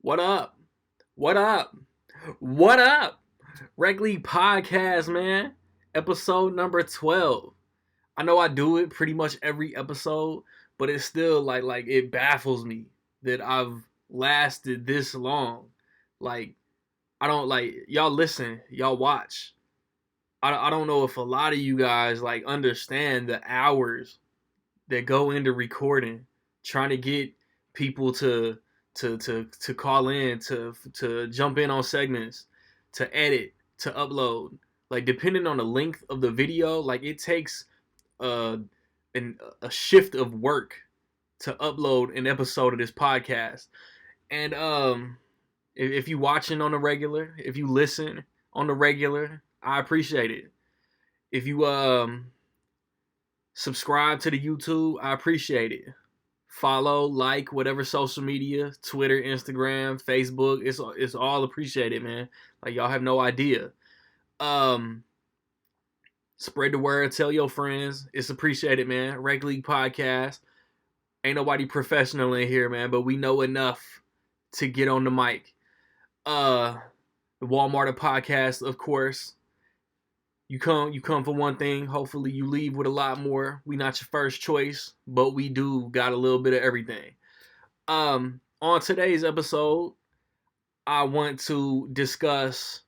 What up? What up? What up? Rec League Podcast, man. Episode number 12. I know I do it pretty much every episode, but it's still like it baffles me that I've lasted this long. Like, I don't like y'all listen, y'all watch. I don't know if a lot of you guys like understand the hours that go into recording, trying to get people to call in, to jump in on segments, to edit, to upload. Like depending on the length of the video, like it takes uh, a shift of work to upload an episode of this podcast. And if you watching on the regular, if you listen on the regular, I appreciate it. If you subscribe to the YouTube, I appreciate it. Follow, like, whatever social media, Twitter, Instagram, Facebook, it's all appreciated, man. Like y'all have no idea. Um, Spread the word, tell your friends. It's appreciated, man. Rec League Podcast. Ain't nobody professional in here, man, but we know enough to get on the mic. The Walmart podcast, of course. You come for one thing. Hopefully you leave with a lot more. We not your first choice, but we do got a little bit of everything. On today's episode, I want to discuss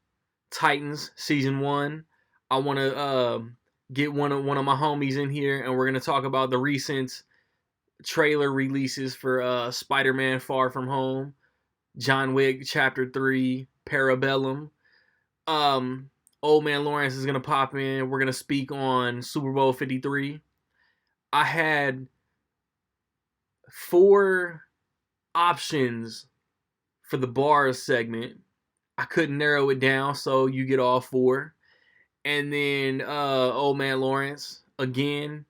Titans season 1. I want to get one of my homies in here, and we're gonna talk about the recent trailer releases for Spider-Man: Far From Home, John Wick Chapter 3, Parabellum. Um, OldManLawrence is gonna pop in. We're gonna speak on Super Bowl 53. I had 4 options for the bars segment. I couldn't narrow it down, so you get all 4. And then OldManLawrence again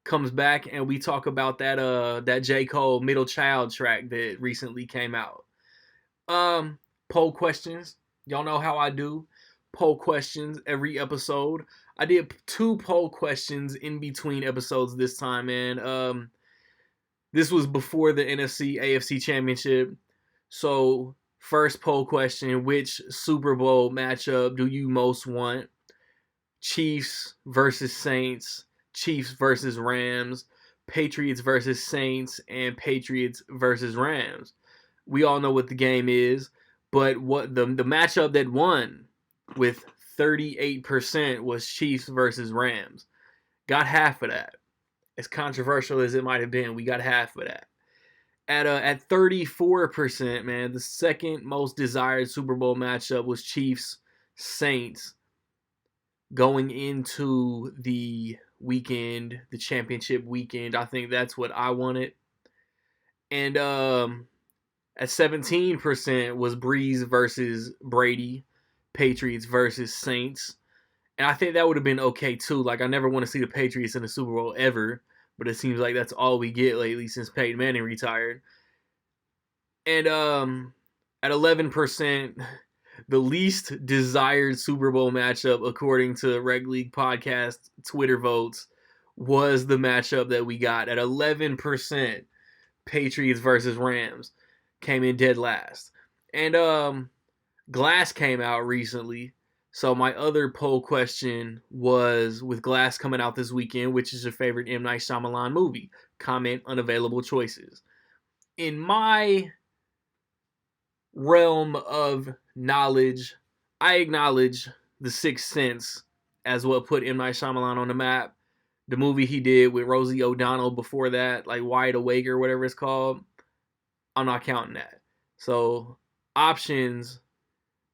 comes back, and we talk about that J. Cole Middle Child track that recently came out. Poll questions. Y'all know how I do. Poll questions every episode. I did 2 poll questions in between episodes this time, man. This was before the NFC AFC Championship. So, first poll question, which Super Bowl matchup do you most want? Chiefs versus Saints, Chiefs versus Rams, Patriots versus Saints, and Patriots versus Rams. We all know what the game is, but what the matchup that won with 38% was Chiefs versus Rams. Got half of that. As controversial as it might have been, we got half of that. At 34%, man, the second most desired Super Bowl matchup was Chiefs Saints going into the weekend, the championship weekend. I think that's what I wanted. And at 17% was Breeze versus Brady, Patriots versus Saints. And I think that would have been okay too. Like I never want to see the Patriots in the Super Bowl ever, but it seems like that's all we get lately since Peyton Manning retired. And at 11%, the least desired Super Bowl matchup, according to Reg League Podcast Twitter votes, was the matchup that we got. At 11%, Patriots versus Rams came in dead last. And Glass came out recently. So my other poll question was, with Glass coming out this weekend, which is your favorite M. Night Shyamalan movie? Comment unavailable choices. In my realm of knowledge, I acknowledge The Sixth Sense as what put M. Night Shyamalan on the map. The movie he did with Rosie O'Donnell before that, like Wide Awake or whatever it's called, I'm not counting that. So options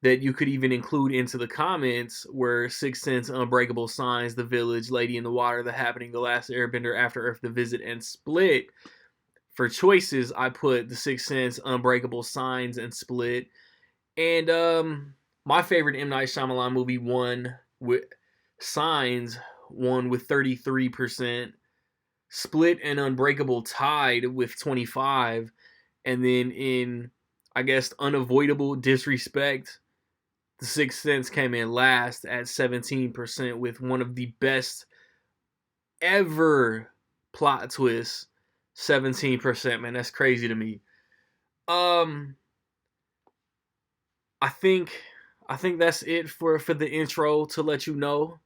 that you could even include into the comments were Sixth Sense, Unbreakable Signs, The Village, Lady in the Water, The Happening, The Last Airbender, After Earth, The Visit, and Split. For choices, I put The Sixth Sense, Unbreakable Signs, and Split. And my favorite M. Night Shyamalan movie won with Signs, won with 33%. Split and Unbreakable tied with 25%. And then in, I guess, unavoidable disrespect, The Sixth Sense came in last at 17% with one of the best ever plot twists. 17%, man, that's crazy to me. I think that's it for the intro to let you know.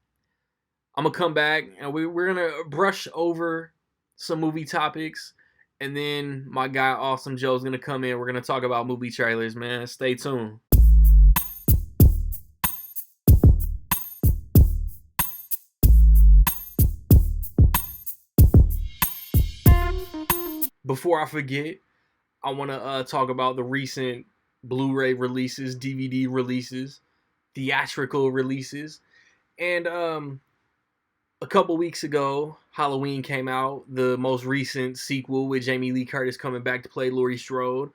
I'm gonna come back and we're gonna brush over some movie topics, and then my guy Awesome Joe's gonna come in. We're gonna talk about movie trailers, man. Stay tuned. Before I forget, I want to talk about the recent Blu-ray releases, DVD releases, theatrical releases, and a couple weeks ago, Halloween came out, the most recent sequel with Jamie Lee Curtis coming back to play Laurie Strode.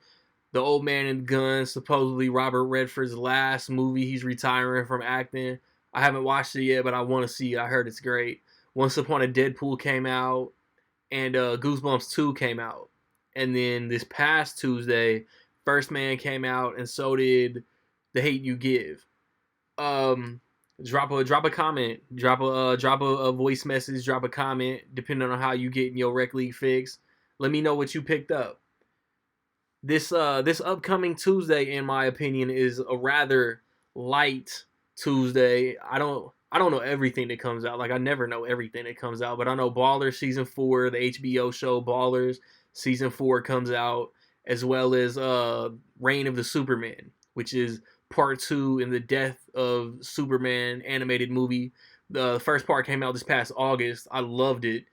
The Old Man and the Gun, supposedly Robert Redford's last movie. He's retiring from acting. I haven't watched it yet, but I want to see it. I heard it's great. Once Upon a Deadpool came out, and Goosebumps 2 came out. And then this past Tuesday, First Man came out, and so did The Hate You Give. Drop a comment, drop a voice message, drop a comment, depending on how you get in your rec league fix. Let me know what you picked up. This upcoming Tuesday, in my opinion, is a rather light Tuesday. I don't know everything that comes out. Like, I never know everything that comes out, but I know Ballers season 4, the HBO show Ballers season 4 comes out, as well as Reign of the Superman, which is part 2 in the Death of Superman animated movie. The first part came out this past August. I loved it,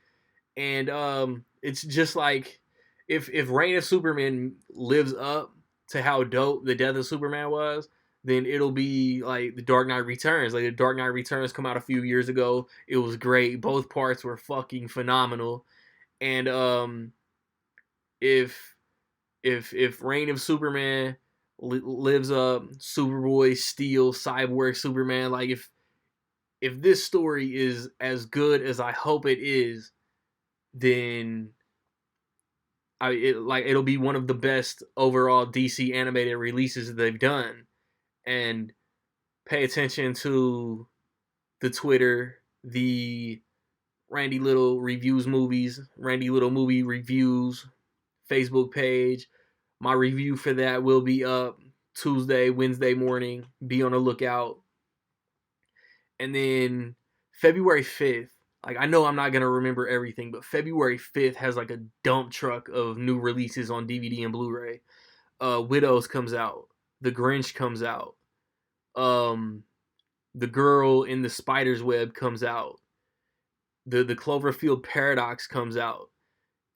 and it's just like if Reign of Superman lives up to how dope the Death of Superman was, then it'll be like the Dark Knight Returns. Like, the Dark Knight Returns come out a few years ago. It was great. Both parts were fucking phenomenal. And if Reign of Superman lives up, Superboy, Steel, Cyborg, Superman, like if this story is as good as I hope it is, then it'll be one of the best overall DC animated releases that they've done. And pay attention to the Twitter, the Randy Little Reviews Movies, Randy Little Movie Reviews Facebook page. My review for that will be up Tuesday, Wednesday morning. Be on the lookout. And then February 5th, like, I know I'm not going to remember everything, but February 5th has like a dump truck of new releases on DVD and Blu-ray. Widows comes out. The Grinch comes out. The Girl in the Spider's Web comes out. The Cloverfield Paradox comes out.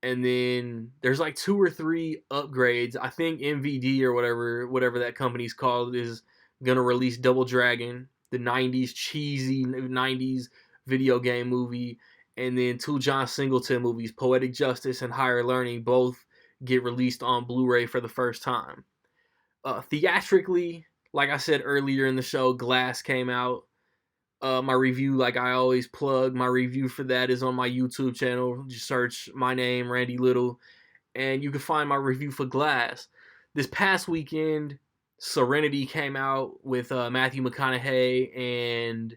And then there's like 2 or 3 upgrades. I think MVD or whatever that company's called is gonna release Double Dragon, the 90s cheesy 90s video game movie, and then 2 John Singleton movies, Poetic Justice and Higher Learning, both get released on Blu-ray for the first time. Theatrically, like I said earlier in the show, Glass came out. My review, like I always plug, my review for that is on my YouTube channel. Just search my name, Randy Little, and you can find my review for Glass. This past weekend, Serenity came out with Matthew McConaughey and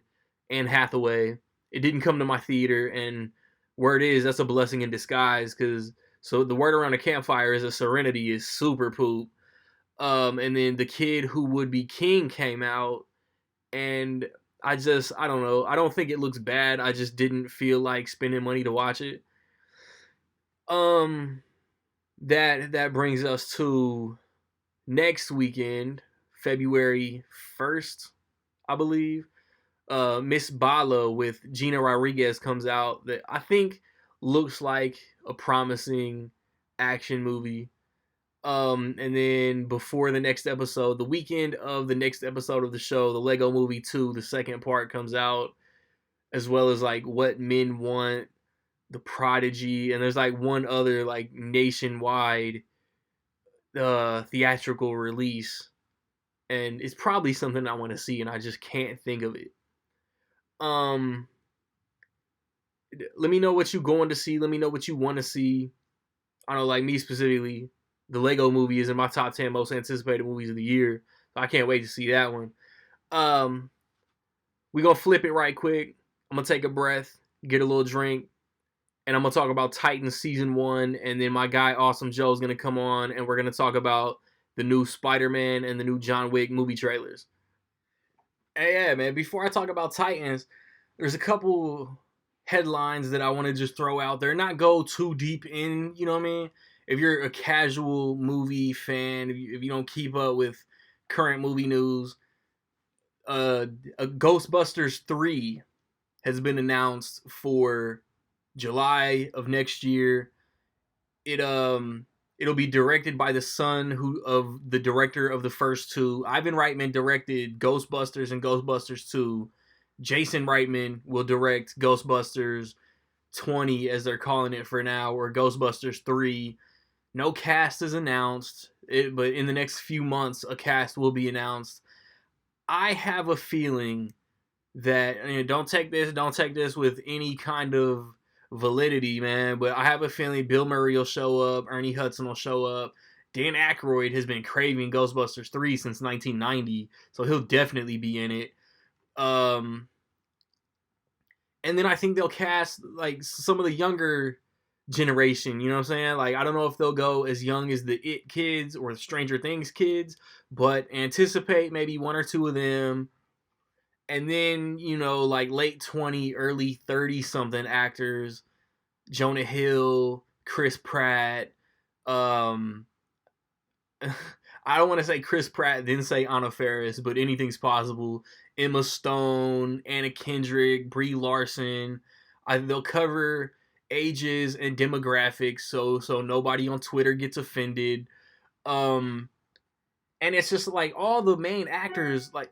Anne Hathaway. It didn't come to my theater, and word is that's a blessing in disguise, because so the word around the campfire is that Serenity is super poop. And then The Kid Who Would Be King came out, and I don't know. I don't think it looks bad. I just didn't feel like spending money to watch it. That brings us to next weekend, February 1st, I believe. Miss Bala with Gina Rodriguez comes out, that I think looks like a promising action movie. And then before the next episode, the weekend of the next episode of the show, the Lego Movie 2, the second part comes out, as well as like What Men Want, The Prodigy, and there's like one other like nationwide theatrical release, and it's probably something I want to see, and I just can't think of it. Let me know what you're going to see. Let me know what you want to see. I don't know, like me specifically, the Lego Movie is in my top 10 most anticipated movies of the year. So I can't wait to see that one. We're going to flip it right quick. I'm going to take a breath, get a little drink, and I'm going to talk about Titans Season 1. And then my guy, Awesome Joe, is going to come on, and we're going to talk about the new Spider-Man and the new John Wick movie trailers. Hey, yeah, man, before I talk about Titans, there's a couple headlines that I want to just throw out there. Not go too deep in, you know what I mean? If you're a casual movie fan, if you don't keep up with current movie news, Ghostbusters 3 has been announced for July of next year. It'll be directed by the son of the director of the first two. Ivan Reitman directed Ghostbusters and Ghostbusters 2. Jason Reitman will direct Ghostbusters 20, as they're calling it for now, or Ghostbusters 3. No cast is announced, but in the next few months, a cast will be announced. I have a feeling that, don't take this with any kind of validity, man, but I have a feeling Bill Murray will show up, Ernie Hudson will show up. Dan Aykroyd has been craving Ghostbusters 3 since 1990, so he'll definitely be in it. And then I think they'll cast like some of the younger generation, you know what I'm saying? Like, I don't know if they'll go as young as the It kids or the Stranger Things kids, but anticipate maybe one or two of them. And then, like late 20, early 30 something actors, Jonah Hill, Chris Pratt, I don't want to say Chris Pratt, then say Anna Faris, but anything's possible. Emma Stone, Anna Kendrick, Brie Larson. They'll cover ages and demographics, so nobody on Twitter gets offended. And it's just like all the main actors, like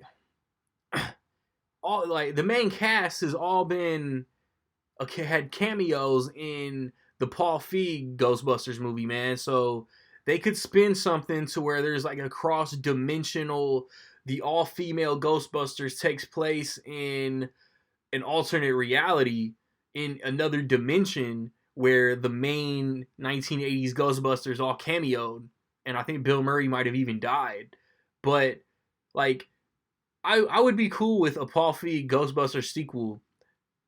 all like the main cast has all been had cameos in the Paul Feig Ghostbusters movie, man. So they could spin something to where there's like a cross-dimensional, the all-female Ghostbusters takes place in an alternate reality in another dimension where the main 1980s Ghostbusters all cameoed, and I think Bill Murray might have even died. But like, I would be cool with a Paul Feig Ghostbusters sequel,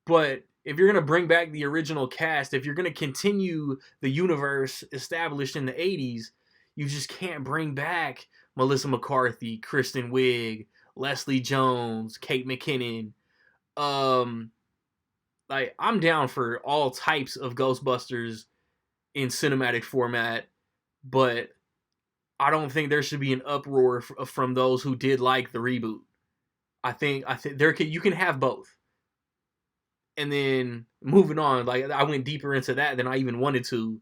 but if you're going to bring back the original cast, if you're going to continue the universe established in the 80s, you just can't bring back Melissa McCarthy, Kristen Wiig, Leslie Jones, Kate McKinnon. Like, I'm down for all types of Ghostbusters in cinematic format, but I don't think there should be an uproar from those who did like the reboot. I think you can have both. And then moving on, like, I went deeper into that than I even wanted to.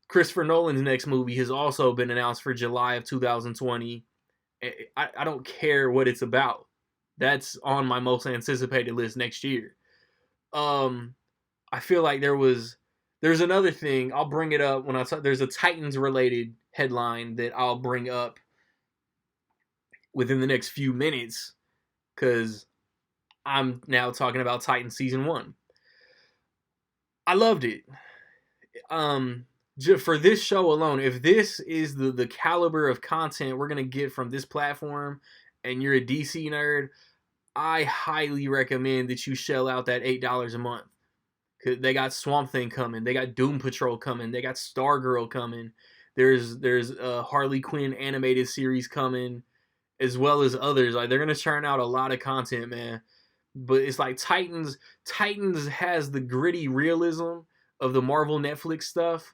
Christopher Nolan's next movie has also been announced for July of 2020. I don't care what it's about. That's on my most anticipated list next year. I feel like there's another thing. I'll bring it up when there's a Titans related headline that I'll bring up within the next few minutes, because I'm now talking about Titans season 1. I loved it. For this show alone, if this is the caliber of content we're going to get from this platform and you're a DC nerd, I highly recommend that you shell out that $8 a month. Cause they got Swamp Thing coming, they got Doom Patrol coming, they got Stargirl coming. There's a Harley Quinn animated series coming, as well as others. Like, they're gonna churn out a lot of content, man. But it's like Titans has the gritty realism of the Marvel Netflix stuff,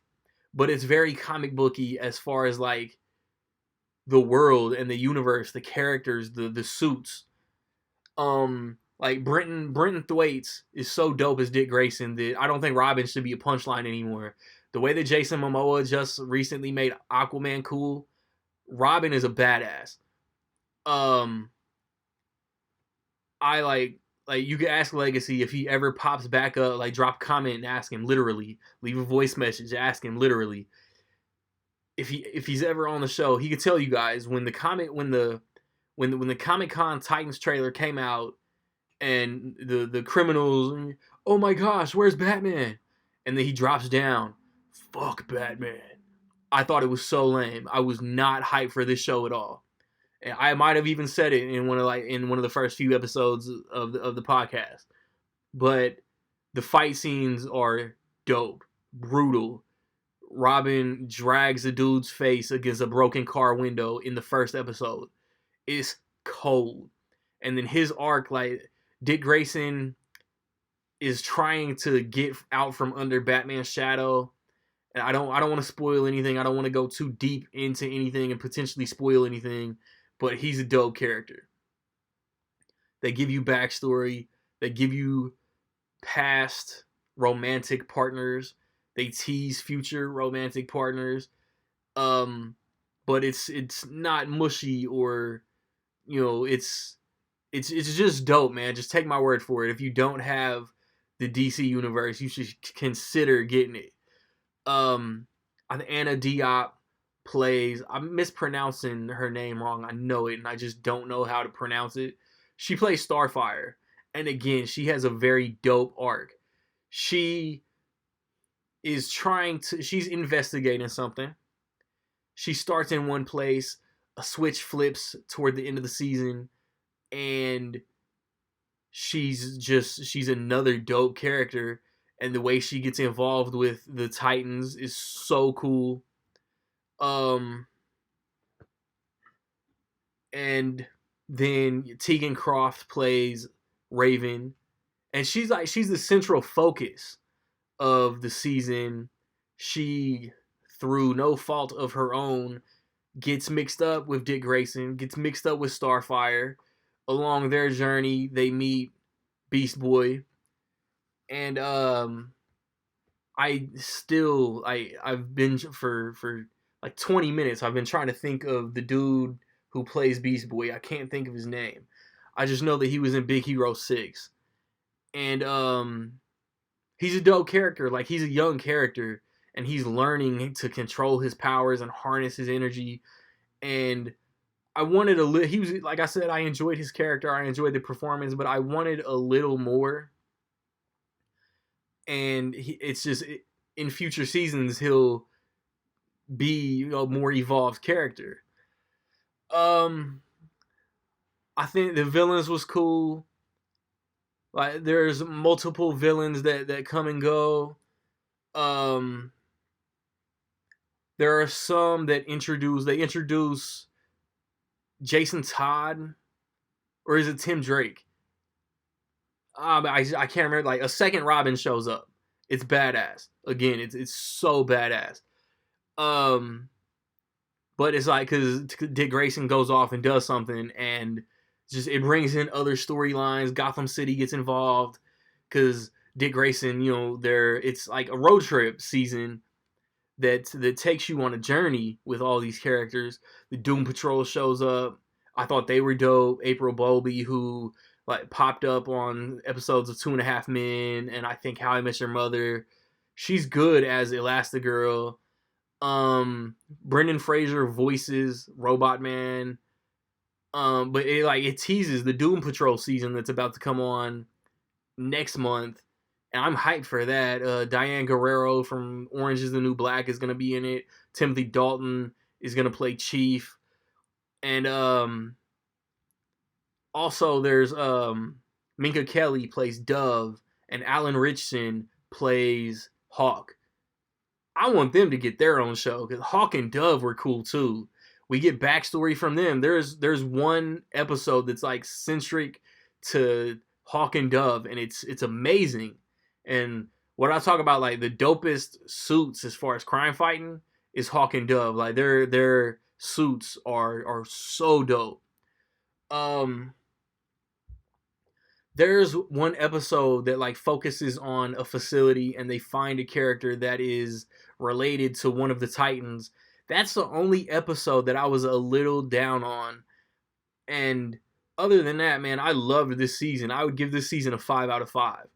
but it's very comic booky as far as like the world and the universe, the characters, the suits. Like Brenton Thwaites is so dope as Dick Grayson that I don't think Robin should be a punchline anymore. The way that Jason Momoa just recently made Aquaman cool, Robin is a badass. I like you could ask Legacy if he ever pops back up, like drop a comment and ask him literally, leave a voice message, ask him literally. If he's ever on the show, he could tell you guys when the Comic-Con Titans trailer came out and the criminals, oh my gosh, where's Batman? And then he drops down, fuck Batman. I thought it was so lame. I was not hyped for this show at all. And I might have even said it in one of the first few episodes of the podcast. But the fight scenes are dope, brutal, Robin drags a dude's face against a broken car window in the first episode. It's cold. And then his arc, like, Dick Grayson is trying to get out from under Batman's shadow. And I don't want to spoil anything. I don't want to go too deep into anything and potentially spoil anything, but he's a dope character. They give you backstory. They give you past romantic partners. They tease future romantic partners. But it's not mushy or, it's just dope, man. Just take my word for it. If you don't have the DC universe, you should consider getting it. Anna Diop plays. I'm mispronouncing her name wrong. I know it, and I just don't know how to pronounce it. She plays Starfire, and again, she has a very dope arc. She is she's investigating something. She starts in one place, a switch flips toward the end of the season, and she's another dope character, and the way she gets involved with the Titans is so cool. And then Tegan Croft plays Raven, and she's the central focus of the season. She, through no fault of her own, gets mixed up with Dick Grayson, gets mixed up with Starfire. Along their journey, they meet Beast Boy, and I've been for like 20 minutes. I've been trying to think of the dude who plays Beast Boy. I can't think of his name. I just know that he was in Big Hero 6, and he's a dope character. Like, he's a young character, and he's learning to control his powers and harness his energy. And I wanted he was, like I said, I enjoyed his character. I enjoyed the performance, but I wanted a little more. And it's just, in future seasons, he'll be a more evolved character. I think the villains was cool. Like, there's multiple villains that come and go. There are some that introduce Jason Todd, or is it Tim Drake? I can't remember. Like, a second Robin shows up. It's badass. Again, it's so badass. But it's like, because Dick Grayson goes off and does something, and just it brings in other storylines. Gotham City gets involved because Dick Grayson, it's like a road trip season that takes you on a journey with all these characters. The Doom Patrol shows up. I thought they were dope. April Bowlby, who like popped up on episodes of 2.5 Men, and I think How I Met Your Mother. She's good as Elastigirl. Brendan Fraser voices Robot Man. But it teases the Doom Patrol season that's about to come on next month, and I'm hyped for that. Diane Guerrero from Orange Is the New Black is gonna be in it. Timothy Dalton is gonna play Chief, and also there's Minka Kelly plays Dove, and Alan Ritchson plays Hawk. I want them to get their own show, because Hawk and Dove were cool too. We get backstory from them. There's one episode that's like centric to Hawk and Dove, and it's amazing. And what I talk about, like, the dopest suits as far as crime fighting is Hawk and Dove. Like, their suits are so dope. There's one episode that like focuses on a facility, and they find a character that is related to one of the Titans. That's the only episode that I was a little down on. And other than that, man, I loved this season. I would give this season a 5 out of 5.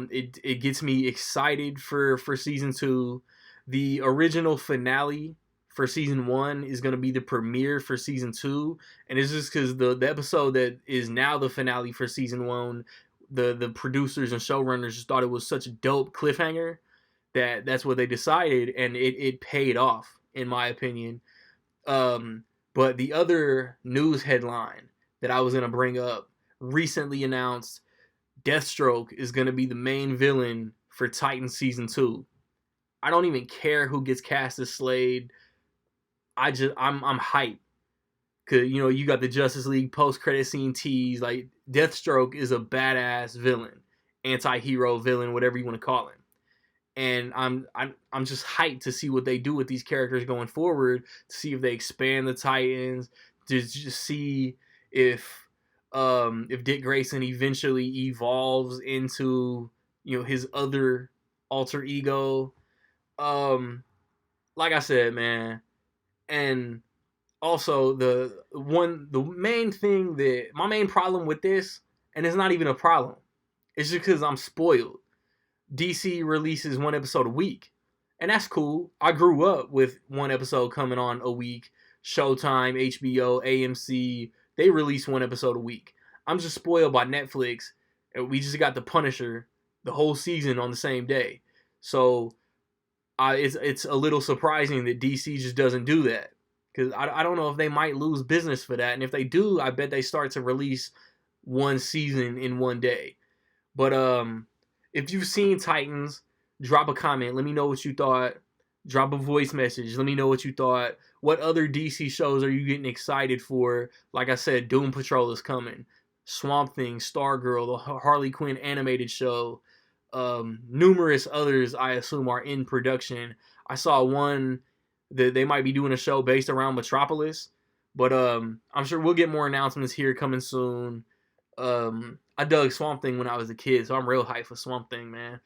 It gets me excited for season 2. The original finale for season 1 is going to be the premiere for season 2, and it's just because the episode that is now the finale for season 1, the producers and showrunners just thought it was such a dope cliffhanger that's what they decided, and it paid off, in my opinion. But the other news headline that I was going to bring up, recently announced, Deathstroke is going to be the main villain for Titan season 2. I don't even care who gets cast as Slade. I'm hyped. Cause you got the Justice League post credit scene tease. Like Deathstroke is a badass villain, anti-hero villain, whatever you want to call him. And I'm just hyped to see what they do with these characters going forward. To see if they expand the Titans. To just see if Dick Grayson eventually evolves into his other alter ego. Like I said, man, and also the main thing that my main problem with this, and it's not even a problem, it's just because I'm spoiled. DC releases one episode a week, and that's cool. I grew up with one episode coming on a week. Showtime, HBO, AMC, they release one episode a week. I'm just spoiled by Netflix, and we just got The Punisher the whole season on the same day. So it's a little surprising that DC just doesn't do that, because I don't know if they might lose business for that, and if they do, I bet they start to release one season in one day. But if you've seen Titans, drop a comment. Let me know what you thought. Drop a voice message. Let me know what you thought. What other DC shows are you getting excited for? Like I said, Doom Patrol is coming. Swamp Thing, Stargirl, the Harley Quinn animated show. Numerous others, I assume, are in production. I saw one that they might be doing a show based around Metropolis. But I'm sure we'll get more announcements here coming soon. I dug Swamp Thing when I was a kid, so I'm real hyped for Swamp Thing, man.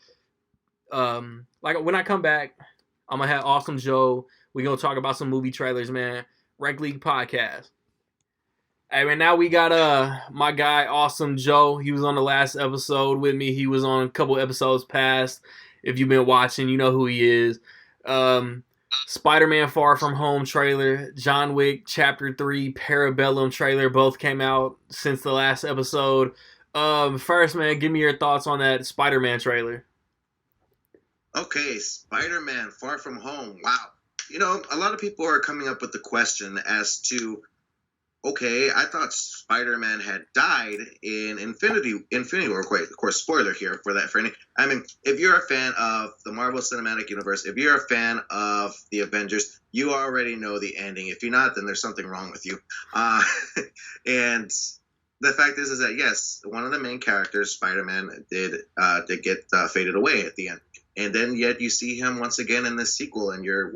Like when I come back, I'm gonna have Awesome Joe. We gonna talk about some movie trailers, man. Rec League Podcast. Hey man, now we got my guy Awesome Joe. He was on the last episode with me. He was on a couple episodes past. If you've been watching, you know who he is. Spider-Man Far From Home trailer, John Wick Chapter 3 Parabellum trailer, both came out since the last episode. First, man, give me your thoughts on that Spider-Man trailer. Okay, Spider-Man Far From Home. Wow. A lot of people are coming up with the question as to, okay, I thought Spider-Man had died in Infinity War. Of course, spoiler here for that. I mean, if you're a fan of the Marvel Cinematic Universe, if you're a fan of the Avengers, you already know the ending. If you're not, then there's something wrong with you. And the fact is that yes, one of the main characters, Spider-Man, did get faded away at the end. And then yet you see him once again in this sequel, and you're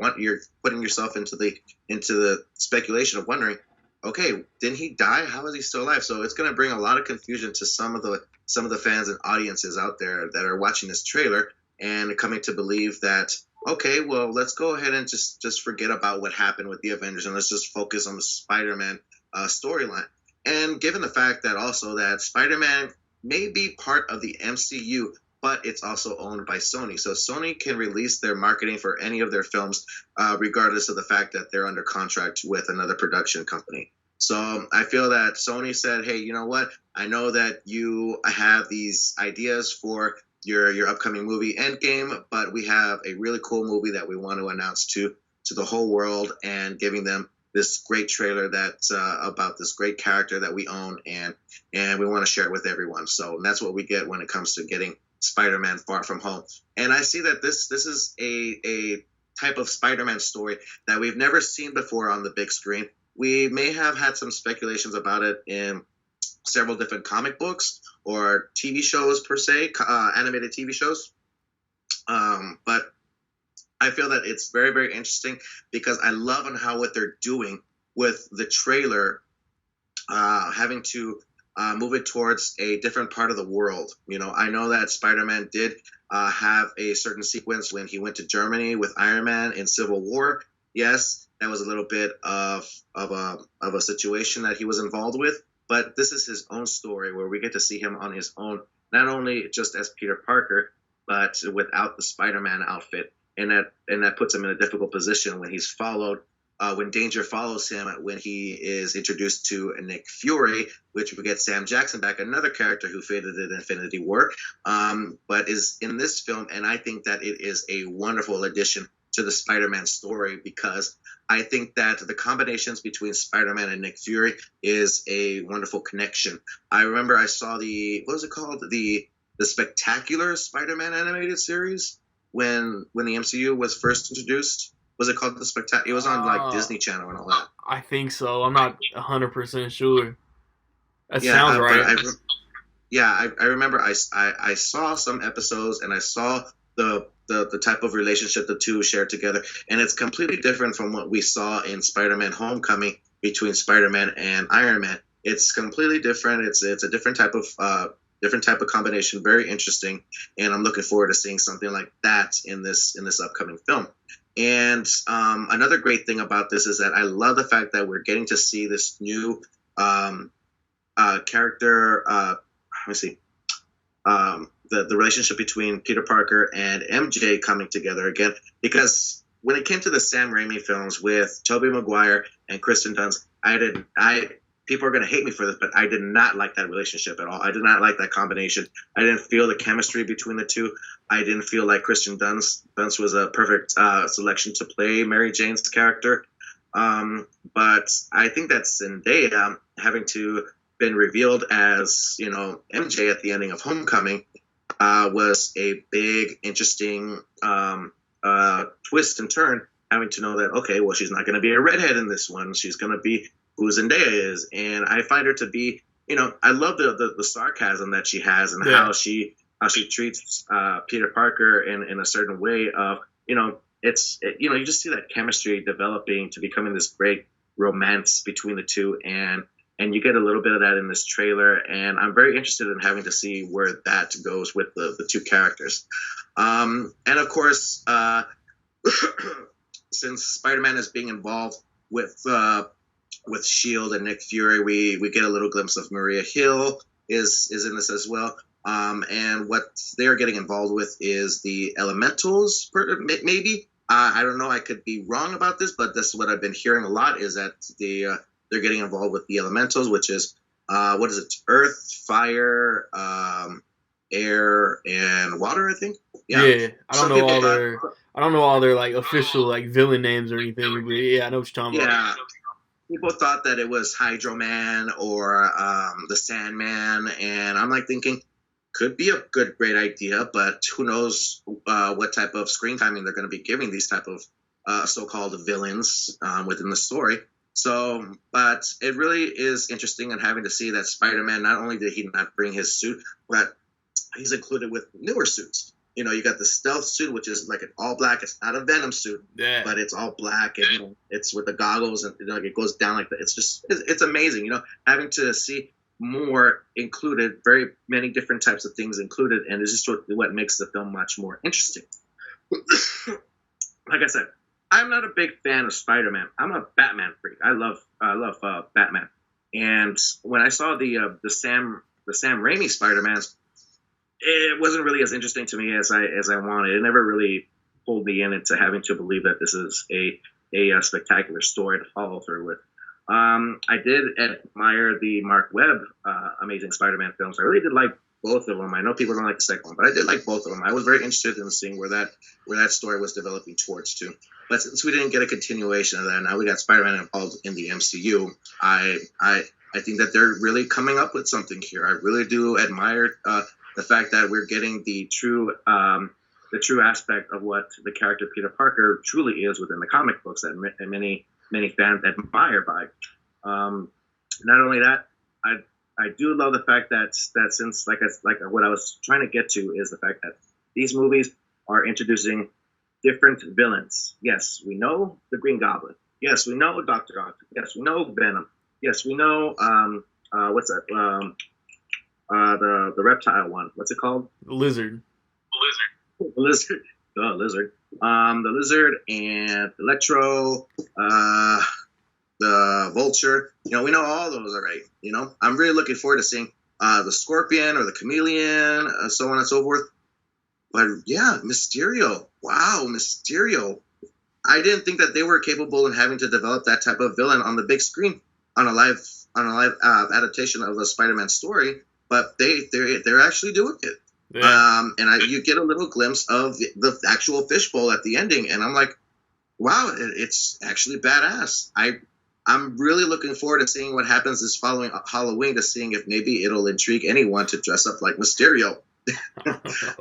putting yourself into the speculation of wondering, okay, didn't he die? How is he still alive? So it's going to bring a lot of confusion to some of the fans and audiences out there that are watching this trailer and coming to believe that, okay, well, let's go ahead and just forget about what happened with the Avengers and let's just focus on the Spider-Man storyline. And given the fact that also that Spider-Man may be part of the MCU, but it's also owned by Sony. So Sony can release their marketing for any of their films, regardless of the fact that they're under contract with another production company. So I feel that Sony said, hey, you know what? I know that you have these ideas for your upcoming movie Endgame, but we have a really cool movie that we want to announce to the whole world, and giving them this great trailer that's about this great character that we own, and we want to share it with everyone. So that's what we get when it comes to getting Spider-Man Far From Home. And I see that this is a type of Spider-Man story that we've never seen before on the big screen. We may have had some speculations about it in several different comic books or TV shows per se, animated TV shows. But I feel that it's very, very interesting because I love on how what they're doing with the trailer, having to move it towards a different part of the world. I know that Spider-Man did have a certain sequence when he went to Germany with Iron Man in Civil War. Yes, that was a little bit of a situation that he was involved with, but this is his own story where we get to see him on his own, not only just as Peter Parker, but without the Spider-Man outfit, and that puts him in a difficult position when he's followed. When danger follows him, when he is introduced to Nick Fury, which we get Sam Jackson back, another character who faded in Infinity War, but is in this film. And I think that it is a wonderful addition to the Spider-Man story, because I think that the combinations between Spider-Man and Nick Fury is a wonderful connection. I remember I saw what was it called? The Spectacular Spider-Man animated series. when the MCU was first introduced? Was it called the Spectacular? It was on like Uh, Disney Channel and all that. I think so. I'm not 100% sure. That Yeah, sounds right. I remember I saw some episodes and I saw the type of relationship the two shared together, and it's completely different from what we saw in Spider-Man: Homecoming between Spider-Man and Iron Man. It's completely different. It's a different type of combination. Very interesting, and I'm looking forward to seeing something like that in this upcoming film. And another great thing about this is that I love the fact that we're getting to see this new um, character. Let me see. The relationship between Peter Parker and MJ coming together again, because when it came to the Sam Raimi films with Tobey Maguire and Kristen Dunst, I people are going to hate me for this, but I did not like that relationship at all. I did not like that combination. I didn't feel the chemistry between the two. I didn't feel like Kristen Dunst was a perfect selection to play Mary Jane's character. But I think that Zendaya having to been revealed as, you know, MJ at the ending of Homecoming was a big, interesting twist and turn. Having to know that, okay, well, she's not going to be a redhead in this one. She's going to be who Zendaya is, and I find her to be, you know, I love the sarcasm that she has and Yeah. how she treats Peter Parker in a certain way of, you know, you know, you just see that chemistry developing to becoming this great romance between the two, and you get a little bit of that in this trailer, and I'm very interested in having to see where that goes with the two characters. And of course, since Spider-Man is being involved with Shield and Nick Fury, we get a little glimpse of Maria Hill is in this as well. And what they're getting involved with is the Elementals, maybe. I don't know. I could be wrong about this, but this is what I've been hearing a lot, is that they're getting involved with the Elementals, which is what is it? Earth, fire, air, and water. I think. Yeah. Some people thought. I don't know all their like official like villain names or anything, but yeah, I know what you're talking about. Yeah, people thought that it was Hydro Man or the Sandman, and I'm like thinking, could be a great idea, but who knows what type of screen timing they're going to be giving these type of so-called villains within the story. So, but it really is interesting and having to see that Spider-Man, not only did he not bring his suit, but he's included with newer suits. You know, you got the stealth suit, which is like an all black. It's not a Venom suit, Yeah. but it's all black, and you know, it's with the goggles, and you know, like it goes down like that. It's amazing. You know, having to see more included, very many different types of things included, and it's just what makes the film much more interesting. Like I said, I'm not a big fan of Spider-Man. I'm a Batman freak. I love Batman. And when I saw the Sam Raimi Spider-Mans, it wasn't really as interesting to me as I wanted. It never really pulled me in into having to believe that this is a spectacular story to follow through with. I did admire the Mark Webb Amazing Spider-Man films. I really did like both of them. I know people don't like the second one, but I did like both of them. I was very interested in seeing where that story was developing towards too. But since we didn't get a continuation of that, now we got Spider-Man involved in the MCU. I think that they're really coming up with something here. I really do admire the fact that we're getting the true aspect of what the character Peter Parker truly is within the comic books that many fans admire by. Not only that, I do love the fact that since like what I was trying to get to is the fact that these movies are introducing different villains. Yes, we know the Green Goblin. Yes, we know Dr. Octopus. Yes, we know Venom. Yes, we know what's that? The reptile one. What's it called? The lizard. The lizard. The lizard. The lizard and Electro. The Vulture. You know, we know all those already. You know, I'm really looking forward to seeing the Scorpion or the Chameleon, so on and so forth. But yeah, Mysterio. Wow, Mysterio. I didn't think that they were capable of having to develop that type of villain on the big screen on a live adaptation of a Spider-Man story. But they're actually doing it. Yeah. You get a little glimpse of the actual fishbowl at the ending, and I'm like, wow, it's actually badass. I'm really looking forward to seeing what happens this following Halloween, to seeing if maybe it'll intrigue anyone to dress up like Mysterio.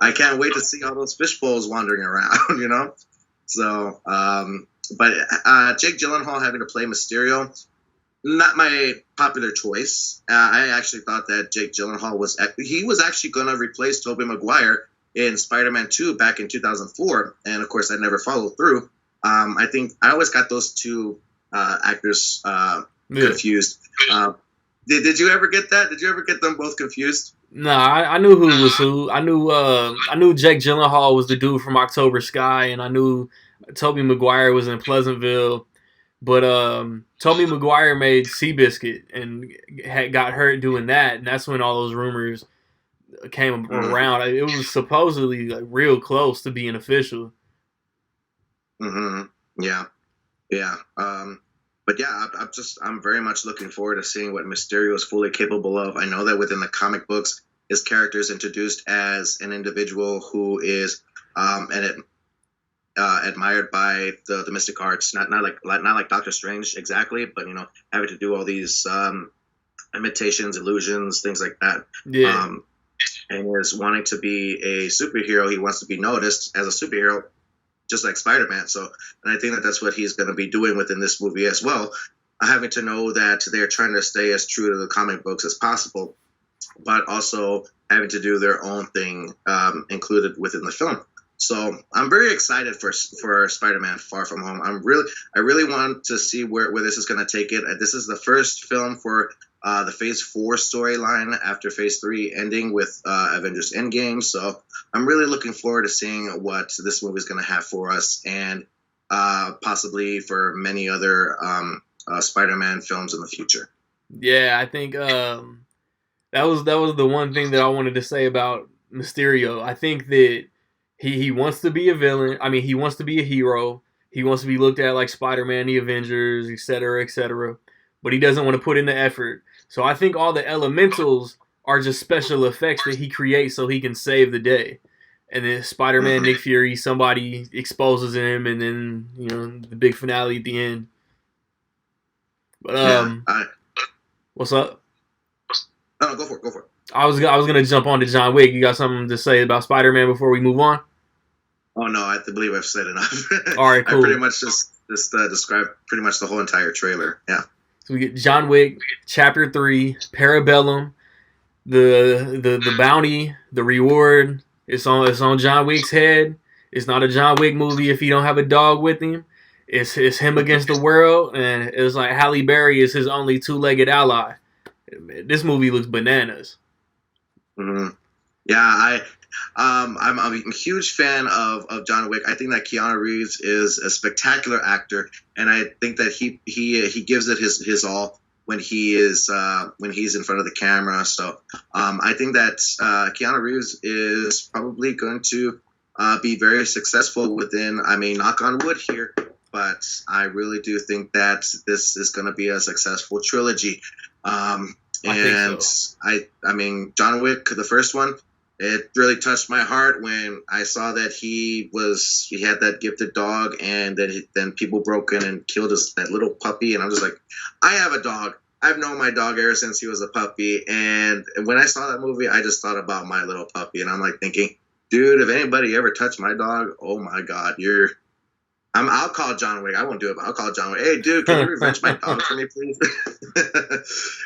I can't wait to see all those fish bowls wandering around, you know? So, but Jake Gyllenhaal having to play Mysterio, not my popular choice. I actually thought that Jake Gyllenhaal was actually going to replace Tobey Maguire in Spider-Man 2 back in 2004, and of course that never followed through. I think I always got those two actors confused. Did you ever get that? Did you ever get them both confused? Nah, I knew who was who. I knew Jake Gyllenhaal was the dude from October Sky, and I knew Tobey Maguire was in Pleasantville. But Tobey Maguire made Seabiscuit and got hurt doing that, and that's when all those rumors came around. It was supposedly like real close to being official. Mm-hmm. Yeah, yeah. But yeah, I'm very much looking forward to seeing what Mysterio is fully capable of. I know that within the comic books, his character is introduced as an individual who is admired by the mystic arts, not like Doctor Strange exactly, but having to do all these imitations, illusions, things like that. Yeah. And is wanting to be a superhero. He wants to be noticed as a superhero, just like Spider-Man. So, and I think that that's what he's going to be doing within this movie as well. Having to know that they're trying to stay as true to the comic books as possible, but also having to do their own thing included within the film. So I'm very excited for Spider-Man Far From Home. I really want to see where this is going to take it. This is the first film for the Phase 4 storyline after Phase 3 ending with Avengers Endgame. So I'm really looking forward to seeing what this movie is going to have for us, and possibly for many other Spider-Man films in the future. Yeah, I think that was the one thing that I wanted to say about Mysterio. I think that he wants to be a villain. I mean, he wants to be a hero. He wants to be looked at like Spider-Man, the Avengers, etc., etc. But he doesn't want to put in the effort. So I think all the elementals are just special effects that he creates so he can save the day. And then Spider-Man, Nick Fury, somebody exposes him, and then the big finale at the end. But what's up? No, go for it. Go for it. I was gonna jump on to John Wick. You got something to say about Spider-Man before we move on? Oh no, I believe I've said enough. All right, cool. I pretty much just described pretty much the whole entire trailer. Yeah. So we get John Wick, Chapter 3, Parabellum, the bounty, the reward. It's on John Wick's head. It's not a John Wick movie if you don't have a dog with him. It's him against the world, and it's like Halle Berry is his only two-legged ally. This movie looks bananas. Mm-hmm. Yeah, I'm a huge fan of John Wick. I think that Keanu Reeves is a spectacular actor, and I think that he gives it his all when he's in front of the camera. So I think that Keanu Reeves is probably going to be very successful within. I mean, knock on wood here, but I really do think that this is going to be a successful trilogy. I mean, John Wick, the first one, it really touched my heart when I saw that he had that gifted dog, and then people broke in and killed that little puppy, and I'm just like, I have a dog. I've known my dog ever since he was a puppy, and when I saw that movie, I just thought about my little puppy, and I'm like thinking, dude, if anybody ever touched my dog, oh my God, I'll call John Wick. I won't do it, but I'll call John Wick. Hey, dude, can you revenge my dog for me, please?